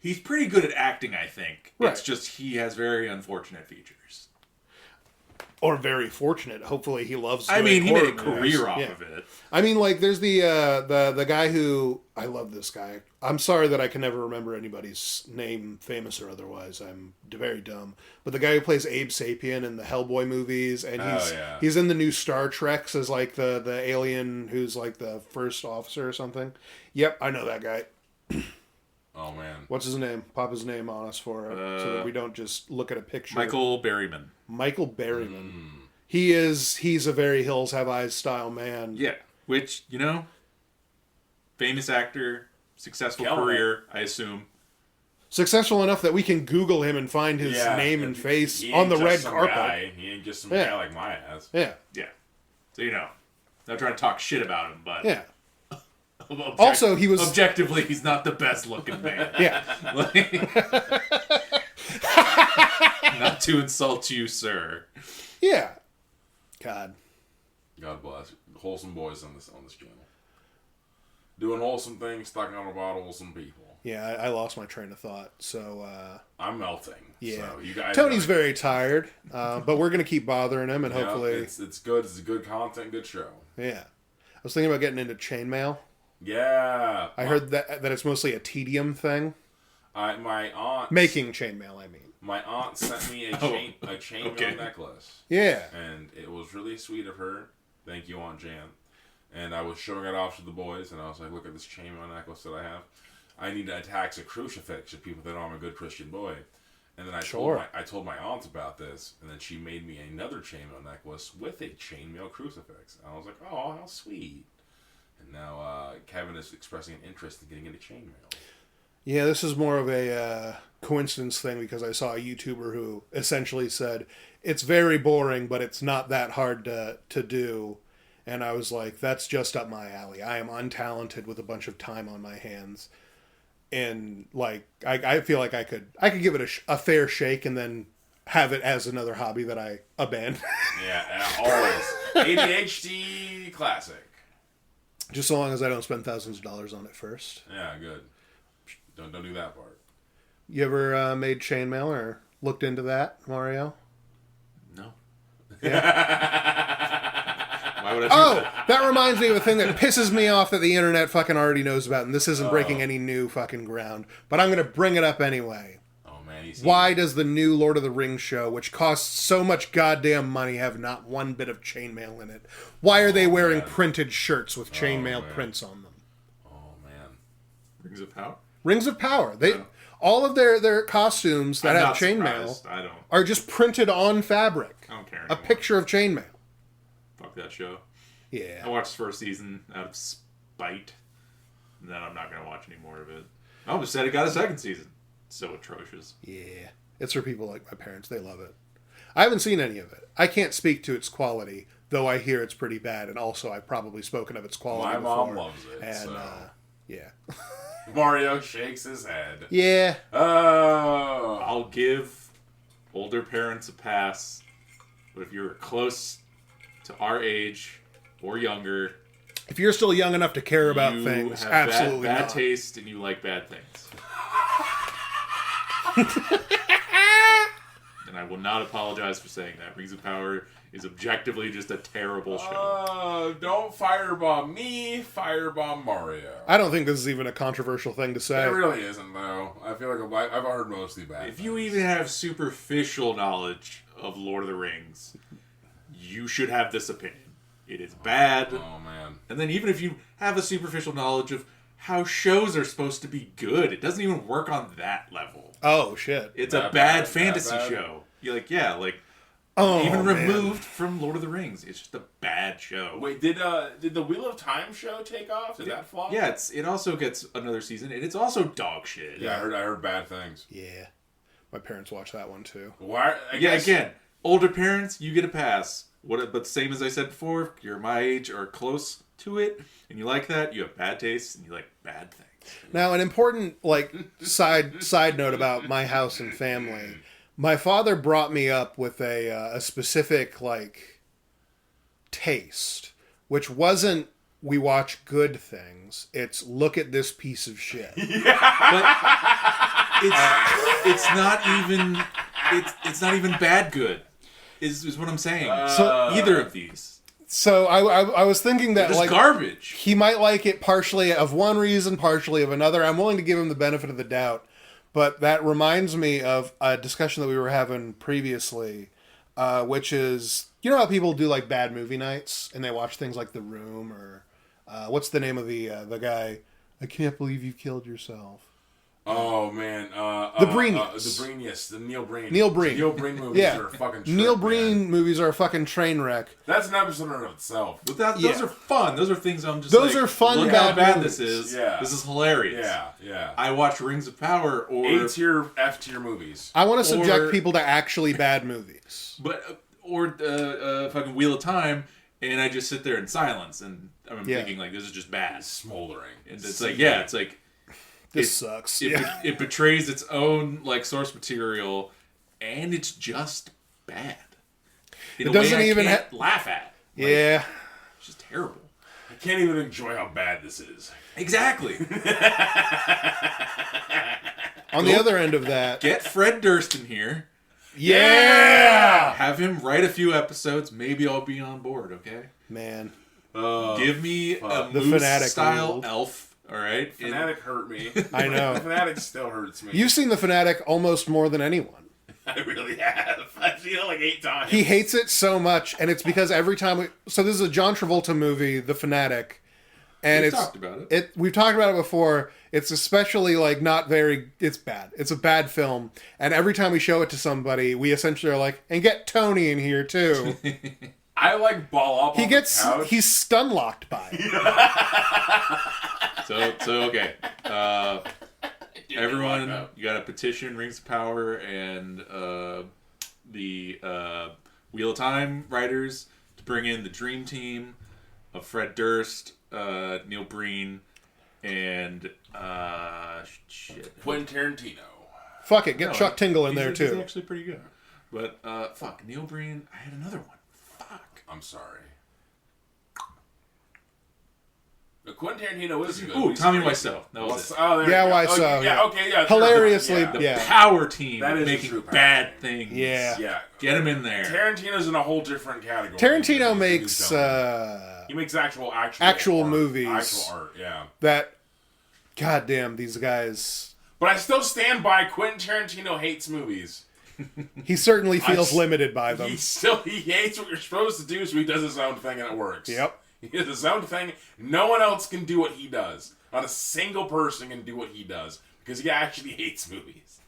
S3: He's pretty good at acting, I think.
S2: Right.
S3: It's just he has very unfortunate features.
S2: Or very fortunate. Hopefully he loves
S3: I mean,
S2: doing
S3: he made a
S2: horror movies.
S3: career off
S2: Yeah.
S3: of it.
S2: I mean, like, there's the guy who... I love this guy. I'm sorry that I can never remember anybody's name, famous or otherwise. I'm very dumb. But the guy who plays Abe Sapien in the Hellboy movies, and he's in the new Star Treks as, like, the alien who's, like, the first officer or something. Yep, I know that guy.
S1: Oh man.
S2: What's his name? Pop his name on us for it, so that we don't just look at a picture.
S3: Michael Berryman.
S2: Michael Berryman. He's a very Hills Have Eyes style man.
S3: Yeah. Which, you know, famous actor, successful
S1: Killing
S3: career, I assume.
S2: Successful enough that we can Google him and find his name and face on the red carpet.
S1: Guy. He ain't just some guy like my ass.
S2: Yeah.
S3: Yeah. So, you know, not trying to talk shit about him, but...
S2: Yeah. Also, he was...
S3: Objectively, he's not the best looking man.
S2: Yeah.
S3: Not to insult you, sir.
S2: Yeah. God
S1: bless. Wholesome boys on this channel. Doing wholesome things, talking about wholesome people.
S2: Yeah, I lost my train of thought. So,
S1: I'm melting.
S2: yeah.
S1: So you guys
S2: Tony's very tired, but we're going to keep bothering him, and hopefully...
S1: It's good. It's a good content, good show.
S2: Yeah. I was thinking about getting into chainmail.
S1: Yeah.
S2: I heard that it's mostly a tedium thing.
S1: My aunt...
S2: Making chainmail, I mean.
S1: My aunt sent me a chainmail necklace.
S2: Yeah.
S1: And it was really sweet of her. Thank you, Aunt Jan. And I was showing it off to the boys, and I was like, look at this chainmail necklace that I have. I need to attach a crucifix to people that know I'm a good Christian boy. And then I told my aunt about this, and then she made me another chainmail necklace with a chainmail crucifix. And I was like, oh, how sweet. And now Kevin is expressing an interest in getting into chainmail.
S2: Yeah, this is more of a coincidence thing because I saw a YouTuber who essentially said, it's very boring, but it's not that hard to do. And I was like, that's just up my alley. I am untalented with a bunch of time on my hands. And, like, I feel like I could give it a fair shake and then have it as another hobby that I abandon.
S1: Yeah, always. ADHD classic.
S2: Just so long as I don't spend thousands of dollars on it first.
S1: Yeah, good. Don't do that part.
S2: You ever made chainmail or looked into that, Mario?
S3: No.
S2: Yeah.
S3: Why would I do that?
S2: That reminds me of a thing that pisses me off that the internet fucking already knows about, and this isn't breaking any new fucking ground, but I'm going to bring it up anyway.
S1: Oh, man.
S2: Why does the new Lord of the Rings show, which costs so much goddamn money, have not one bit of chainmail in it? Why are they wearing printed shirts with chainmail prints on them?
S1: Oh, man.
S3: Rings of Power?
S2: Rings of Power. All of their costumes that have chainmail are just printed on fabric.
S3: I don't care
S2: anymore. A picture of chainmail.
S3: Fuck that show.
S2: Yeah.
S3: I watched the first season out of spite. And then I'm not going to watch any more of it. I almost said it got a second season. It's so atrocious.
S2: Yeah. It's for people like my parents. They love it. I haven't seen any of it. I can't speak to its quality, though I hear it's pretty bad. And also, I've probably spoken of its quality before.
S1: My mom loves it.
S2: And,
S1: so.
S2: Yeah.
S1: Mario shakes his head.
S2: Yeah.
S1: Oh.
S3: I'll give older parents a pass, but if you're close to our age or younger,
S2: if you're still young enough to care about things,
S3: have
S2: absolutely
S3: bad
S2: not.
S3: taste and you like bad things. And I will not apologize for saying that. Rings of Power is objectively just a terrible show.
S1: Don't firebomb me, firebomb Mario.
S2: I don't think this is even a controversial thing to say.
S1: It really isn't, though. I feel like I've heard mostly bad
S3: If
S1: things.
S3: you even have superficial knowledge of Lord of the Rings, you should have this opinion. It is bad.
S1: Oh, man.
S3: And then even if you have a superficial knowledge of how shows are supposed to be good, it doesn't even work on that level.
S2: Oh, shit.
S3: It's a bad fantasy show. You're like, yeah, like, even removed from Lord of the Rings. It's just a bad show.
S1: Wait, did the Wheel of Time show take off? Did that flop?
S3: Yeah, it also gets another season, and it's also dog shit.
S1: Yeah, I heard bad things.
S2: Yeah. My parents watched that one, too.
S1: Why?
S3: Again, older parents, you get a pass. But same as I said before, if you're my age or close to it, and you like that, you have bad taste, and you like bad things.
S2: Now, an important side note about my house and family. My father brought me up with a specific taste, which wasn't we watch good things. It's look at this piece of shit.
S3: But it's not even bad good. Is what I'm saying. So either of these.
S2: So I was thinking that
S3: just garbage.
S2: He might like it partially of one reason, partially of another. I'm willing to give him the benefit of the doubt, but that reminds me of a discussion that we were having previously, which is, you know how people do like bad movie nights and they watch things like The Room or what's the name of the guy? I can't believe you killed yourself.
S1: Oh, man.
S2: The Breenies.
S1: The Breen, yes. The Neil Breen.
S2: Neil Breen.
S1: Neil Breen movies are a fucking trip,
S2: Neil Breen movies are a fucking train wreck.
S1: That's an episode in and of itself.
S3: But those are fun. Those are things I'm just
S2: those are fun,
S3: look
S2: bad
S3: how bad
S2: movies.
S3: this is.
S1: Yeah.
S3: This is hilarious.
S1: Yeah.
S3: I watch Rings of Power or
S1: A-tier, F-tier movies.
S2: I want to subject people to actually bad movies.
S3: Or fucking Wheel of Time, and I just sit there in silence, and I'm thinking, like, this is just bad.
S1: Smoldering.
S3: And it's like, yeah, it's like...
S2: This sucks.
S3: It betrays its own, like, source material, and it's just bad.
S2: It doesn't even
S3: laugh at. Like,
S2: yeah.
S3: It's just terrible.
S1: I can't even enjoy how bad this is.
S3: Exactly.
S2: On the other end of that...
S3: Get Fred Durst in here.
S2: Yeah!
S3: Have him write a few episodes. Maybe I'll be on board, okay?
S2: Man.
S3: Give me a
S2: the Fanatic
S3: Moose-style
S2: ruled.
S3: elf. All right,
S1: Fanatic hurt me.
S2: I know.
S1: Fanatic still hurts me.
S2: You've seen The Fanatic almost more than anyone.
S1: I really have. I've seen it like 8 times.
S2: He hates it so much, and it's because every time so this is a John Travolta movie, The Fanatic, and
S3: We've talked about it.
S2: We've talked about it before. It's especially it's bad. It's a bad film, and every time we show it to somebody, we essentially are like, and get Tony in here too.
S1: I like ball up.
S2: He's stun locked by it.
S3: So okay. Everyone, you got to petition Rings of Power and the Wheel of Time writers to bring in the dream team of Fred Durst, Neil Breen, and
S1: Quentin Tarantino.
S2: Fuck it, get Chuck Tingle in there too.
S3: He's actually pretty good. But Neil Breen. I had another one. Fuck.
S1: I'm sorry. Quentin Tarantino is good.
S3: Ooh, Tommy Wiseau. That was it.
S1: Oh, there
S2: Yeah,
S1: you go.
S2: Wiseau, yeah.
S1: Okay, yeah.
S2: Hilariously,
S1: yeah.
S2: yeah.
S3: The power team
S1: That is a
S3: making
S1: true power
S3: bad
S1: team.
S3: things.
S2: Yeah.
S1: Yeah.
S3: Get him in there.
S1: Tarantino's in a whole different category.
S2: Tarantino
S1: He's
S2: makes
S1: he makes actual
S2: actual
S1: art,
S2: movies.
S1: Actual art, yeah.
S2: that. Goddamn, these guys.
S1: But I still stand by Quentin Tarantino hates movies.
S2: He certainly feels limited by them.
S1: He hates what you're supposed to do, so he does his own thing and it works.
S2: Yep.
S1: He does his own thing. No one else can do what he does. Not a single person can do what he does because he actually hates movies.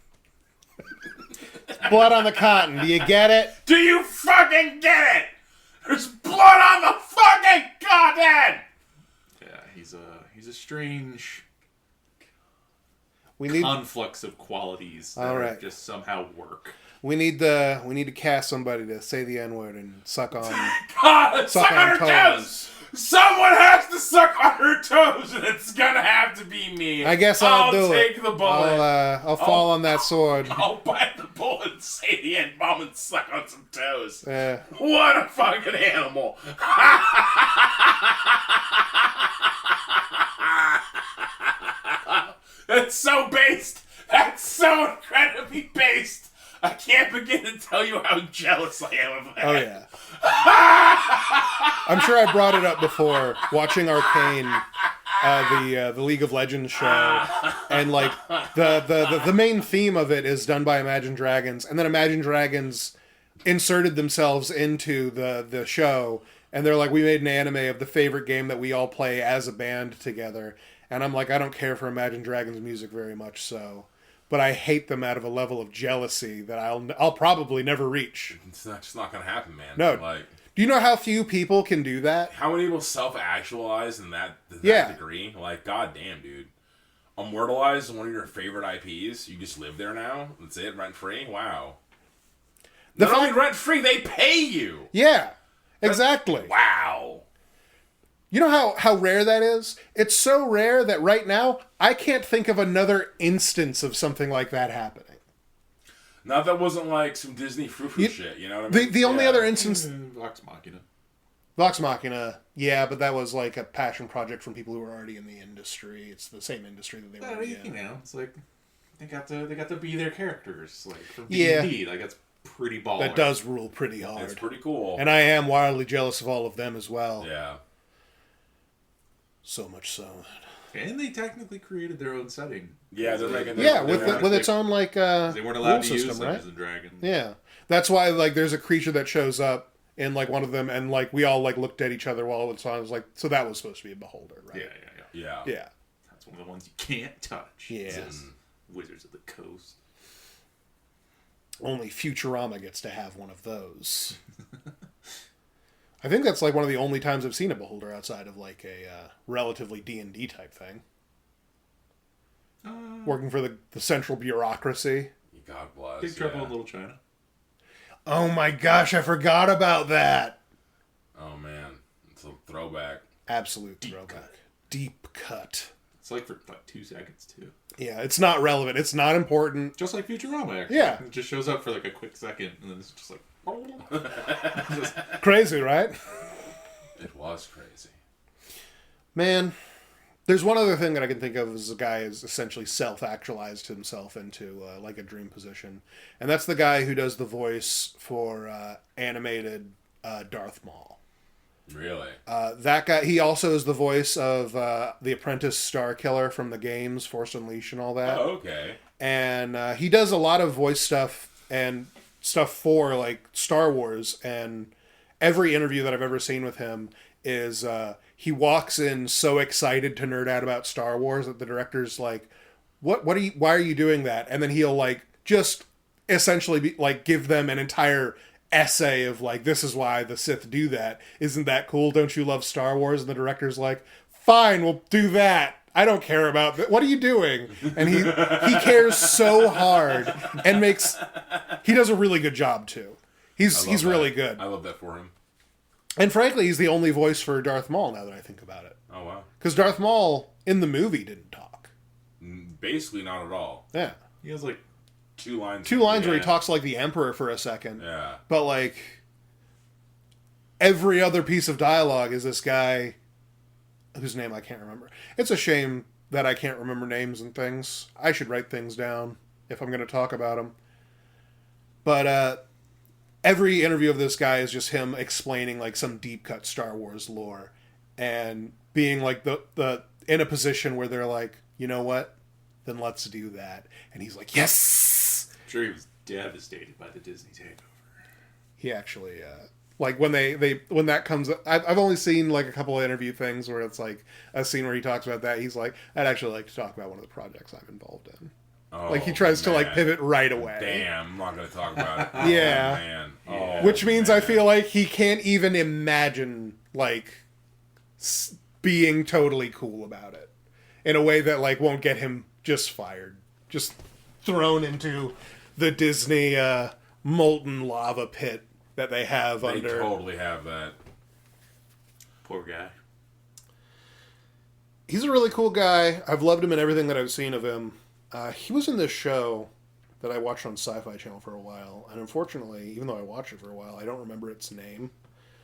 S2: Blood on the cotton. Do you get it?
S1: Do you fucking get it? There's blood on the fucking cotton!
S3: Yeah, he's a strange
S2: We need
S3: conflux of qualities that
S2: All
S3: are
S2: right.
S3: just somehow work.
S2: we need to cast somebody to say the N-word and suck on.
S1: God, suck on her
S2: toes.
S1: toes! Someone has to suck on her toes, and it's gonna have to be me.
S2: I guess I'll do it.
S1: Take the bullet.
S2: I'll fall on that sword.
S1: I'll bite the bullet and say the end bomb and suck on some toes.
S2: Yeah.
S1: What a fucking animal! That's so based. That's so incredibly based. I can't begin to tell you how jealous I am of that.
S2: Oh yeah. I'm sure I brought it up before watching Arcane, the League of Legends show, and like the main theme of it is done by Imagine Dragons, and then Imagine Dragons inserted themselves into the show, and they're like, we made an anime of the favorite game that we all play as a band together, and I'm like, I don't care for Imagine Dragons music very much, so. But I hate them out of a level of jealousy that I'll probably never reach.
S1: It's just not gonna happen, man.
S2: No.
S1: Like,
S2: Do you know how few people can do that?
S1: how many people self-actualize in that
S2: Yeah.
S1: degree? Like, goddamn, dude. Immortalized in one of your favorite IPs. You just live there now. That's it, rent free. Wow. Not only rent free, they pay you.
S2: Yeah, exactly.
S1: Wow.
S2: You know how rare that is? It's so rare that right now, I can't think of another instance of something like that happening.
S1: Now that wasn't like some Disney frou-frou shit, you know what I mean?
S2: The only other instance...
S3: Vox Machina.
S2: Vox Machina, yeah, but that was like a passion project from people who were already in the industry. It's the same industry that they were in.
S3: You know, it's like they got to be their characters, like from
S2: Yeah.
S3: D&D. Like that's pretty baller.
S2: That does rule pretty hard.
S1: It's pretty cool.
S2: And I am wildly jealous of all of them as well.
S1: Yeah.
S2: So much so.
S3: And they technically created their own setting.
S1: Yeah, they're making
S2: Yeah, with its own like
S3: they weren't allowed
S2: rule
S3: to
S2: system,
S3: use
S2: right?
S3: Dungeons and Dragons.
S2: Yeah, that's why like there's a creature that shows up in like one of them, and like we all like looked at each other while it's on. I was like, so that was supposed to be a beholder, right?
S1: Yeah.
S2: Yeah.
S3: That's one of the ones you can't touch.
S2: Yes.
S3: Wizards of the Coast.
S2: Only Futurama gets to have one of those. I think that's like one of the only times I've seen a beholder outside of like a relatively D&D type thing. Working for the central bureaucracy.
S1: God bless.
S3: Big Trouble in Little China.
S2: Oh my gosh, I forgot about that.
S1: Oh man, it's a throwback.
S2: Absolute throwback. Deep cut.
S3: It's like for like 2 seconds too.
S2: Yeah, it's not relevant. It's not important.
S3: Just like Futurama, actually.
S2: Yeah.
S3: It just shows up for like a quick second, and then it's just like...
S2: Crazy, right?
S1: It was crazy.
S2: Man, there's one other thing that I can think of as a guy who's essentially self-actualized himself into like a dream position. And that's the guy who does the voice for animated Darth Maul.
S1: Really?
S2: That guy, he also is the voice of the Apprentice Star Killer from the games, Force Unleashed and all that.
S1: Oh, okay.
S2: And he does a lot of voice stuff and stuff for like Star Wars, and every interview that I've ever seen with him is he walks in so excited to nerd out about Star Wars that the director's like, why are you doing that? And then he'll like just essentially be like give them an entire essay of like, this is why the Sith do that. Isn't that cool? Don't you love Star Wars? And the director's like, fine, we'll do that. I don't care about that. What are you doing? And he cares so hard and he does a really good job too. He's really good.
S1: I love that for him.
S2: And frankly, he's the only voice for Darth Maul now that I think about it.
S1: Oh wow.
S2: Because Darth Maul in the movie didn't talk.
S1: Basically not at all.
S2: Yeah.
S3: He has like
S1: 2 lines.
S2: 2 lines where he talks like the Emperor for a second.
S1: Yeah.
S2: But like every other piece of dialogue is this guy whose name I can't remember. It's a shame that I can't remember names and things. I should write things down if I'm going to talk about them. But every interview of this guy is just him explaining like some deep cut Star Wars lore and being like the in a position where they're like, you know what? Then let's do that. And he's like, yes!
S3: I'm sure he was devastated by the Disney takeover.
S2: He actually, like when when that comes up, I've only seen like a couple of interview things where it's like a scene where he talks about that. He's like, I'd actually like to talk about one of the projects I'm involved in.
S1: Oh,
S2: like he tries to like pivot right away.
S1: Damn, I'm not going to talk about it.
S2: Yeah.
S1: Oh, man. Oh,
S2: Which means
S1: man.
S2: I feel like he can't even imagine like being totally cool about it in a way that like won't get him just fired, just thrown into the Disney molten lava pit that they have
S1: They
S2: under.
S1: totally have that.
S3: Poor guy.
S2: He's a really cool guy. I've loved him in everything that I've seen of him. He was in this show that I watched on Sci-Fi Channel for a while, and unfortunately, even though I watched it for a while, I don't remember its name,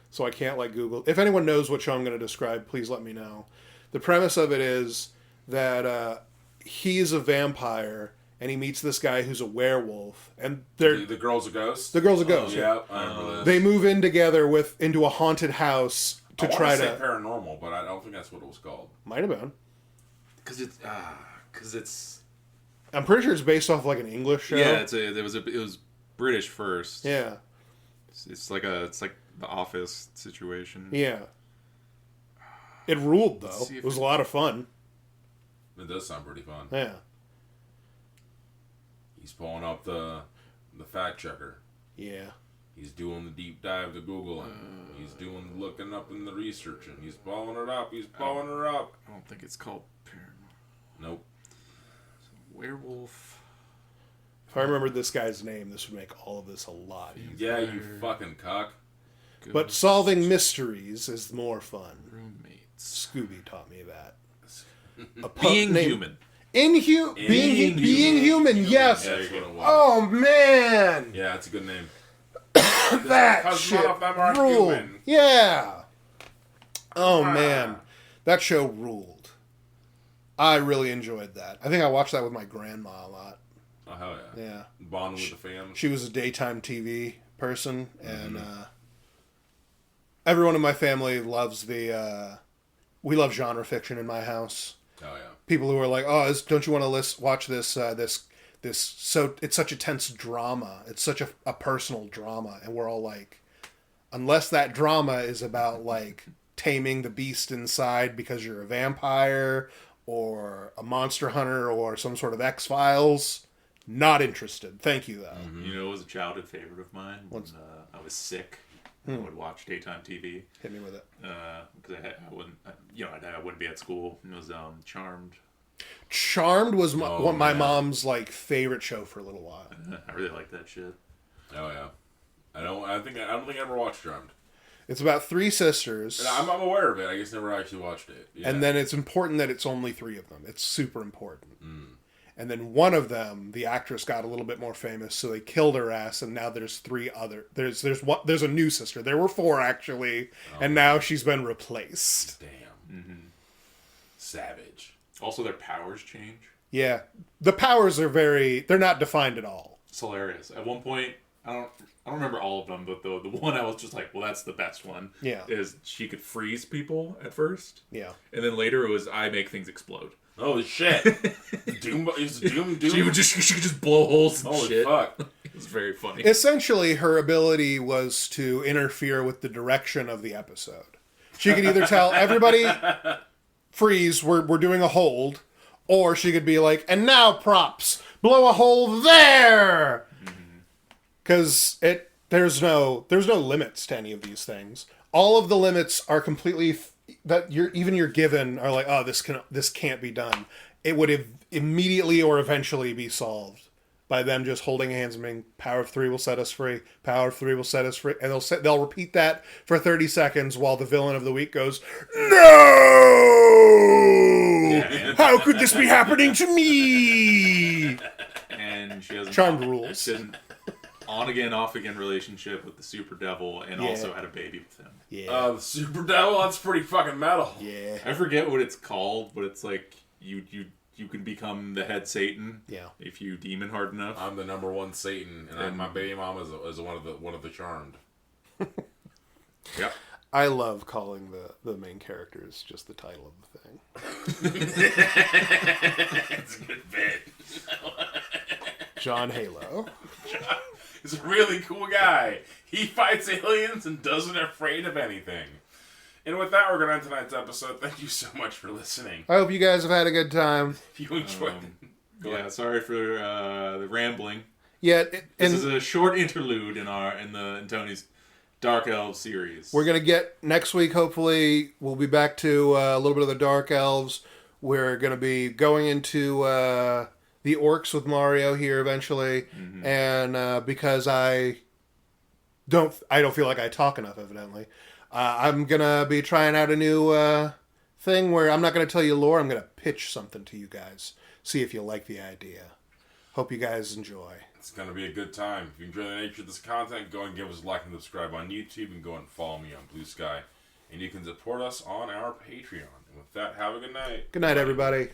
S2: so I can't like Google. If anyone knows what show I'm going to describe, please let me know. The premise of it is that he's a vampire, and he meets this guy who's a werewolf, and they're
S1: The girl's a ghost?
S2: the girl's a ghost.
S1: Yeah, I remember this.
S2: They move in together into a haunted house to
S1: I
S2: try
S1: want to say
S2: to.
S1: paranormal, but I don't think that's what it was called.
S2: Might have been.
S3: Because it's
S2: I'm pretty sure it's based off like an English show.
S3: yeah, it was British first.
S2: Yeah.
S3: It's like the Office situation.
S2: Yeah. It ruled though.
S3: see if
S2: It was a lot of fun.
S1: It does sound pretty fun.
S2: Yeah.
S1: He's pulling up the fact checker.
S2: Yeah.
S1: He's doing the deep dive to Googling. He's doing looking up in the researching. He's pulling it up. He's pulling her up.
S3: I don't think it's called paranormal.
S1: Nope.
S3: Werewolf.
S2: If I remembered this guy's name, this would make all of this a lot easier.
S1: Yeah, you fucking cuck.
S2: But solving mysteries is more fun.
S3: Roommates.
S2: Scooby taught me that.
S3: Being human.
S2: Being human, yes.
S1: Yeah, you're gonna watch.
S2: Oh man,
S1: Yeah, it's a good name.
S2: that
S1: Because
S2: shit
S1: none of them are
S2: ruled.
S1: human.
S2: Yeah. Oh man, that show ruled. I really enjoyed that. I think I watched that with my grandma a lot.
S1: Oh, hell yeah.
S2: Yeah.
S1: Bonding with the fam.
S2: She was a daytime TV person, and everyone in my family loves we love genre fiction in my house.
S1: Oh, yeah.
S2: People who are like, "Oh, don't you want to watch this? So it's such a tense drama. It's such a personal drama," and we're all like, unless that drama is about like taming the beast inside because you're a vampire or a monster hunter or some sort of X-Files, not interested. Thank you, though.
S1: Mm-hmm.
S3: You know, it was a childhood favorite of mine. When I was sick, I would watch daytime TV.
S2: Hit me with it.
S3: Because I wouldn't be at school. It was Charmed.
S2: Charmed was my
S1: man.
S2: mom's like favorite show for a little while.
S3: I really like that shit.
S1: Oh, yeah. I don't think I ever watched Charmed.
S2: It's about three sisters.
S1: And I'm aware of it. I just never actually watched it. Yeah.
S2: And then it's important that it's only three of them. It's super important. And then one of them, the actress got a little bit more famous, so they killed her ass. And now there's three other. There's a new sister. There were four actually, and now she's been replaced.
S1: Damn. Savage.
S3: Also, their powers change.
S2: Yeah, the powers are they're not defined at all.
S3: It's hilarious. At one point, I don't remember all of them, but the one I was just like, well, that's the best one.
S2: Yeah.
S3: Is she could freeze people at first.
S2: Yeah.
S3: And then later it was I make things explode.
S1: Holy shit. Doom.
S3: She could just blow holes and
S1: Holy
S3: shit.
S1: fuck.
S3: It was very funny.
S2: Essentially, her ability was to interfere with the direction of the episode. She could either tell everybody, freeze, we're doing a hold, or she could be like, and now props, blow a hole there! Because there's no limits to any of these things. All of the limits are completely that you're given are like, oh, this can't be done. It would immediately or eventually be solved by them just holding hands and being, power of three will set us free. Power of three will set us free, and they'll repeat that for 30 seconds while the villain of the week goes, no! How could this be happening to me?
S3: And she has
S2: Charmed rules.
S3: She has an on again, off again relationship with the super devil, and also had a baby with him.
S2: Yeah.
S1: The Super Devil, that's pretty fucking metal.
S2: Yeah.
S3: I forget what it's called, but it's like you can become the head Satan.
S2: Yeah.
S3: If you demon hard enough.
S1: I'm the number one Satan, and my baby mom is one of the charmed. Yep.
S2: I love calling the main characters just the title of the thing.
S1: It's a good bit.
S2: John Halo.
S1: He's a really cool guy. He fights aliens and doesn't afraid of anything. And with that, we're going to end tonight's episode. Thank you so much for listening.
S2: I hope you guys have had a good time.
S1: If you enjoyed it.
S3: Yeah, sorry for the rambling.
S2: Yeah,
S3: This is a short interlude in Tony's Dark Elves series.
S2: we're gonna get next week. Hopefully, we'll be back to a little bit of the Dark Elves. We're gonna be going into the orcs with Mario here eventually, and because I don't feel like I talk enough, evidently, I'm gonna be trying out a new thing where I'm not gonna tell you lore. I'm gonna pitch something to you guys. See if you like the idea. Hope you guys enjoy.
S1: It's going to be a good time. If you enjoy the nature of this content, go and give us a like and subscribe on YouTube, and go and follow me on Blue Sky. And you can support us on our Patreon. And with that, have a good night.
S2: Good night, everybody.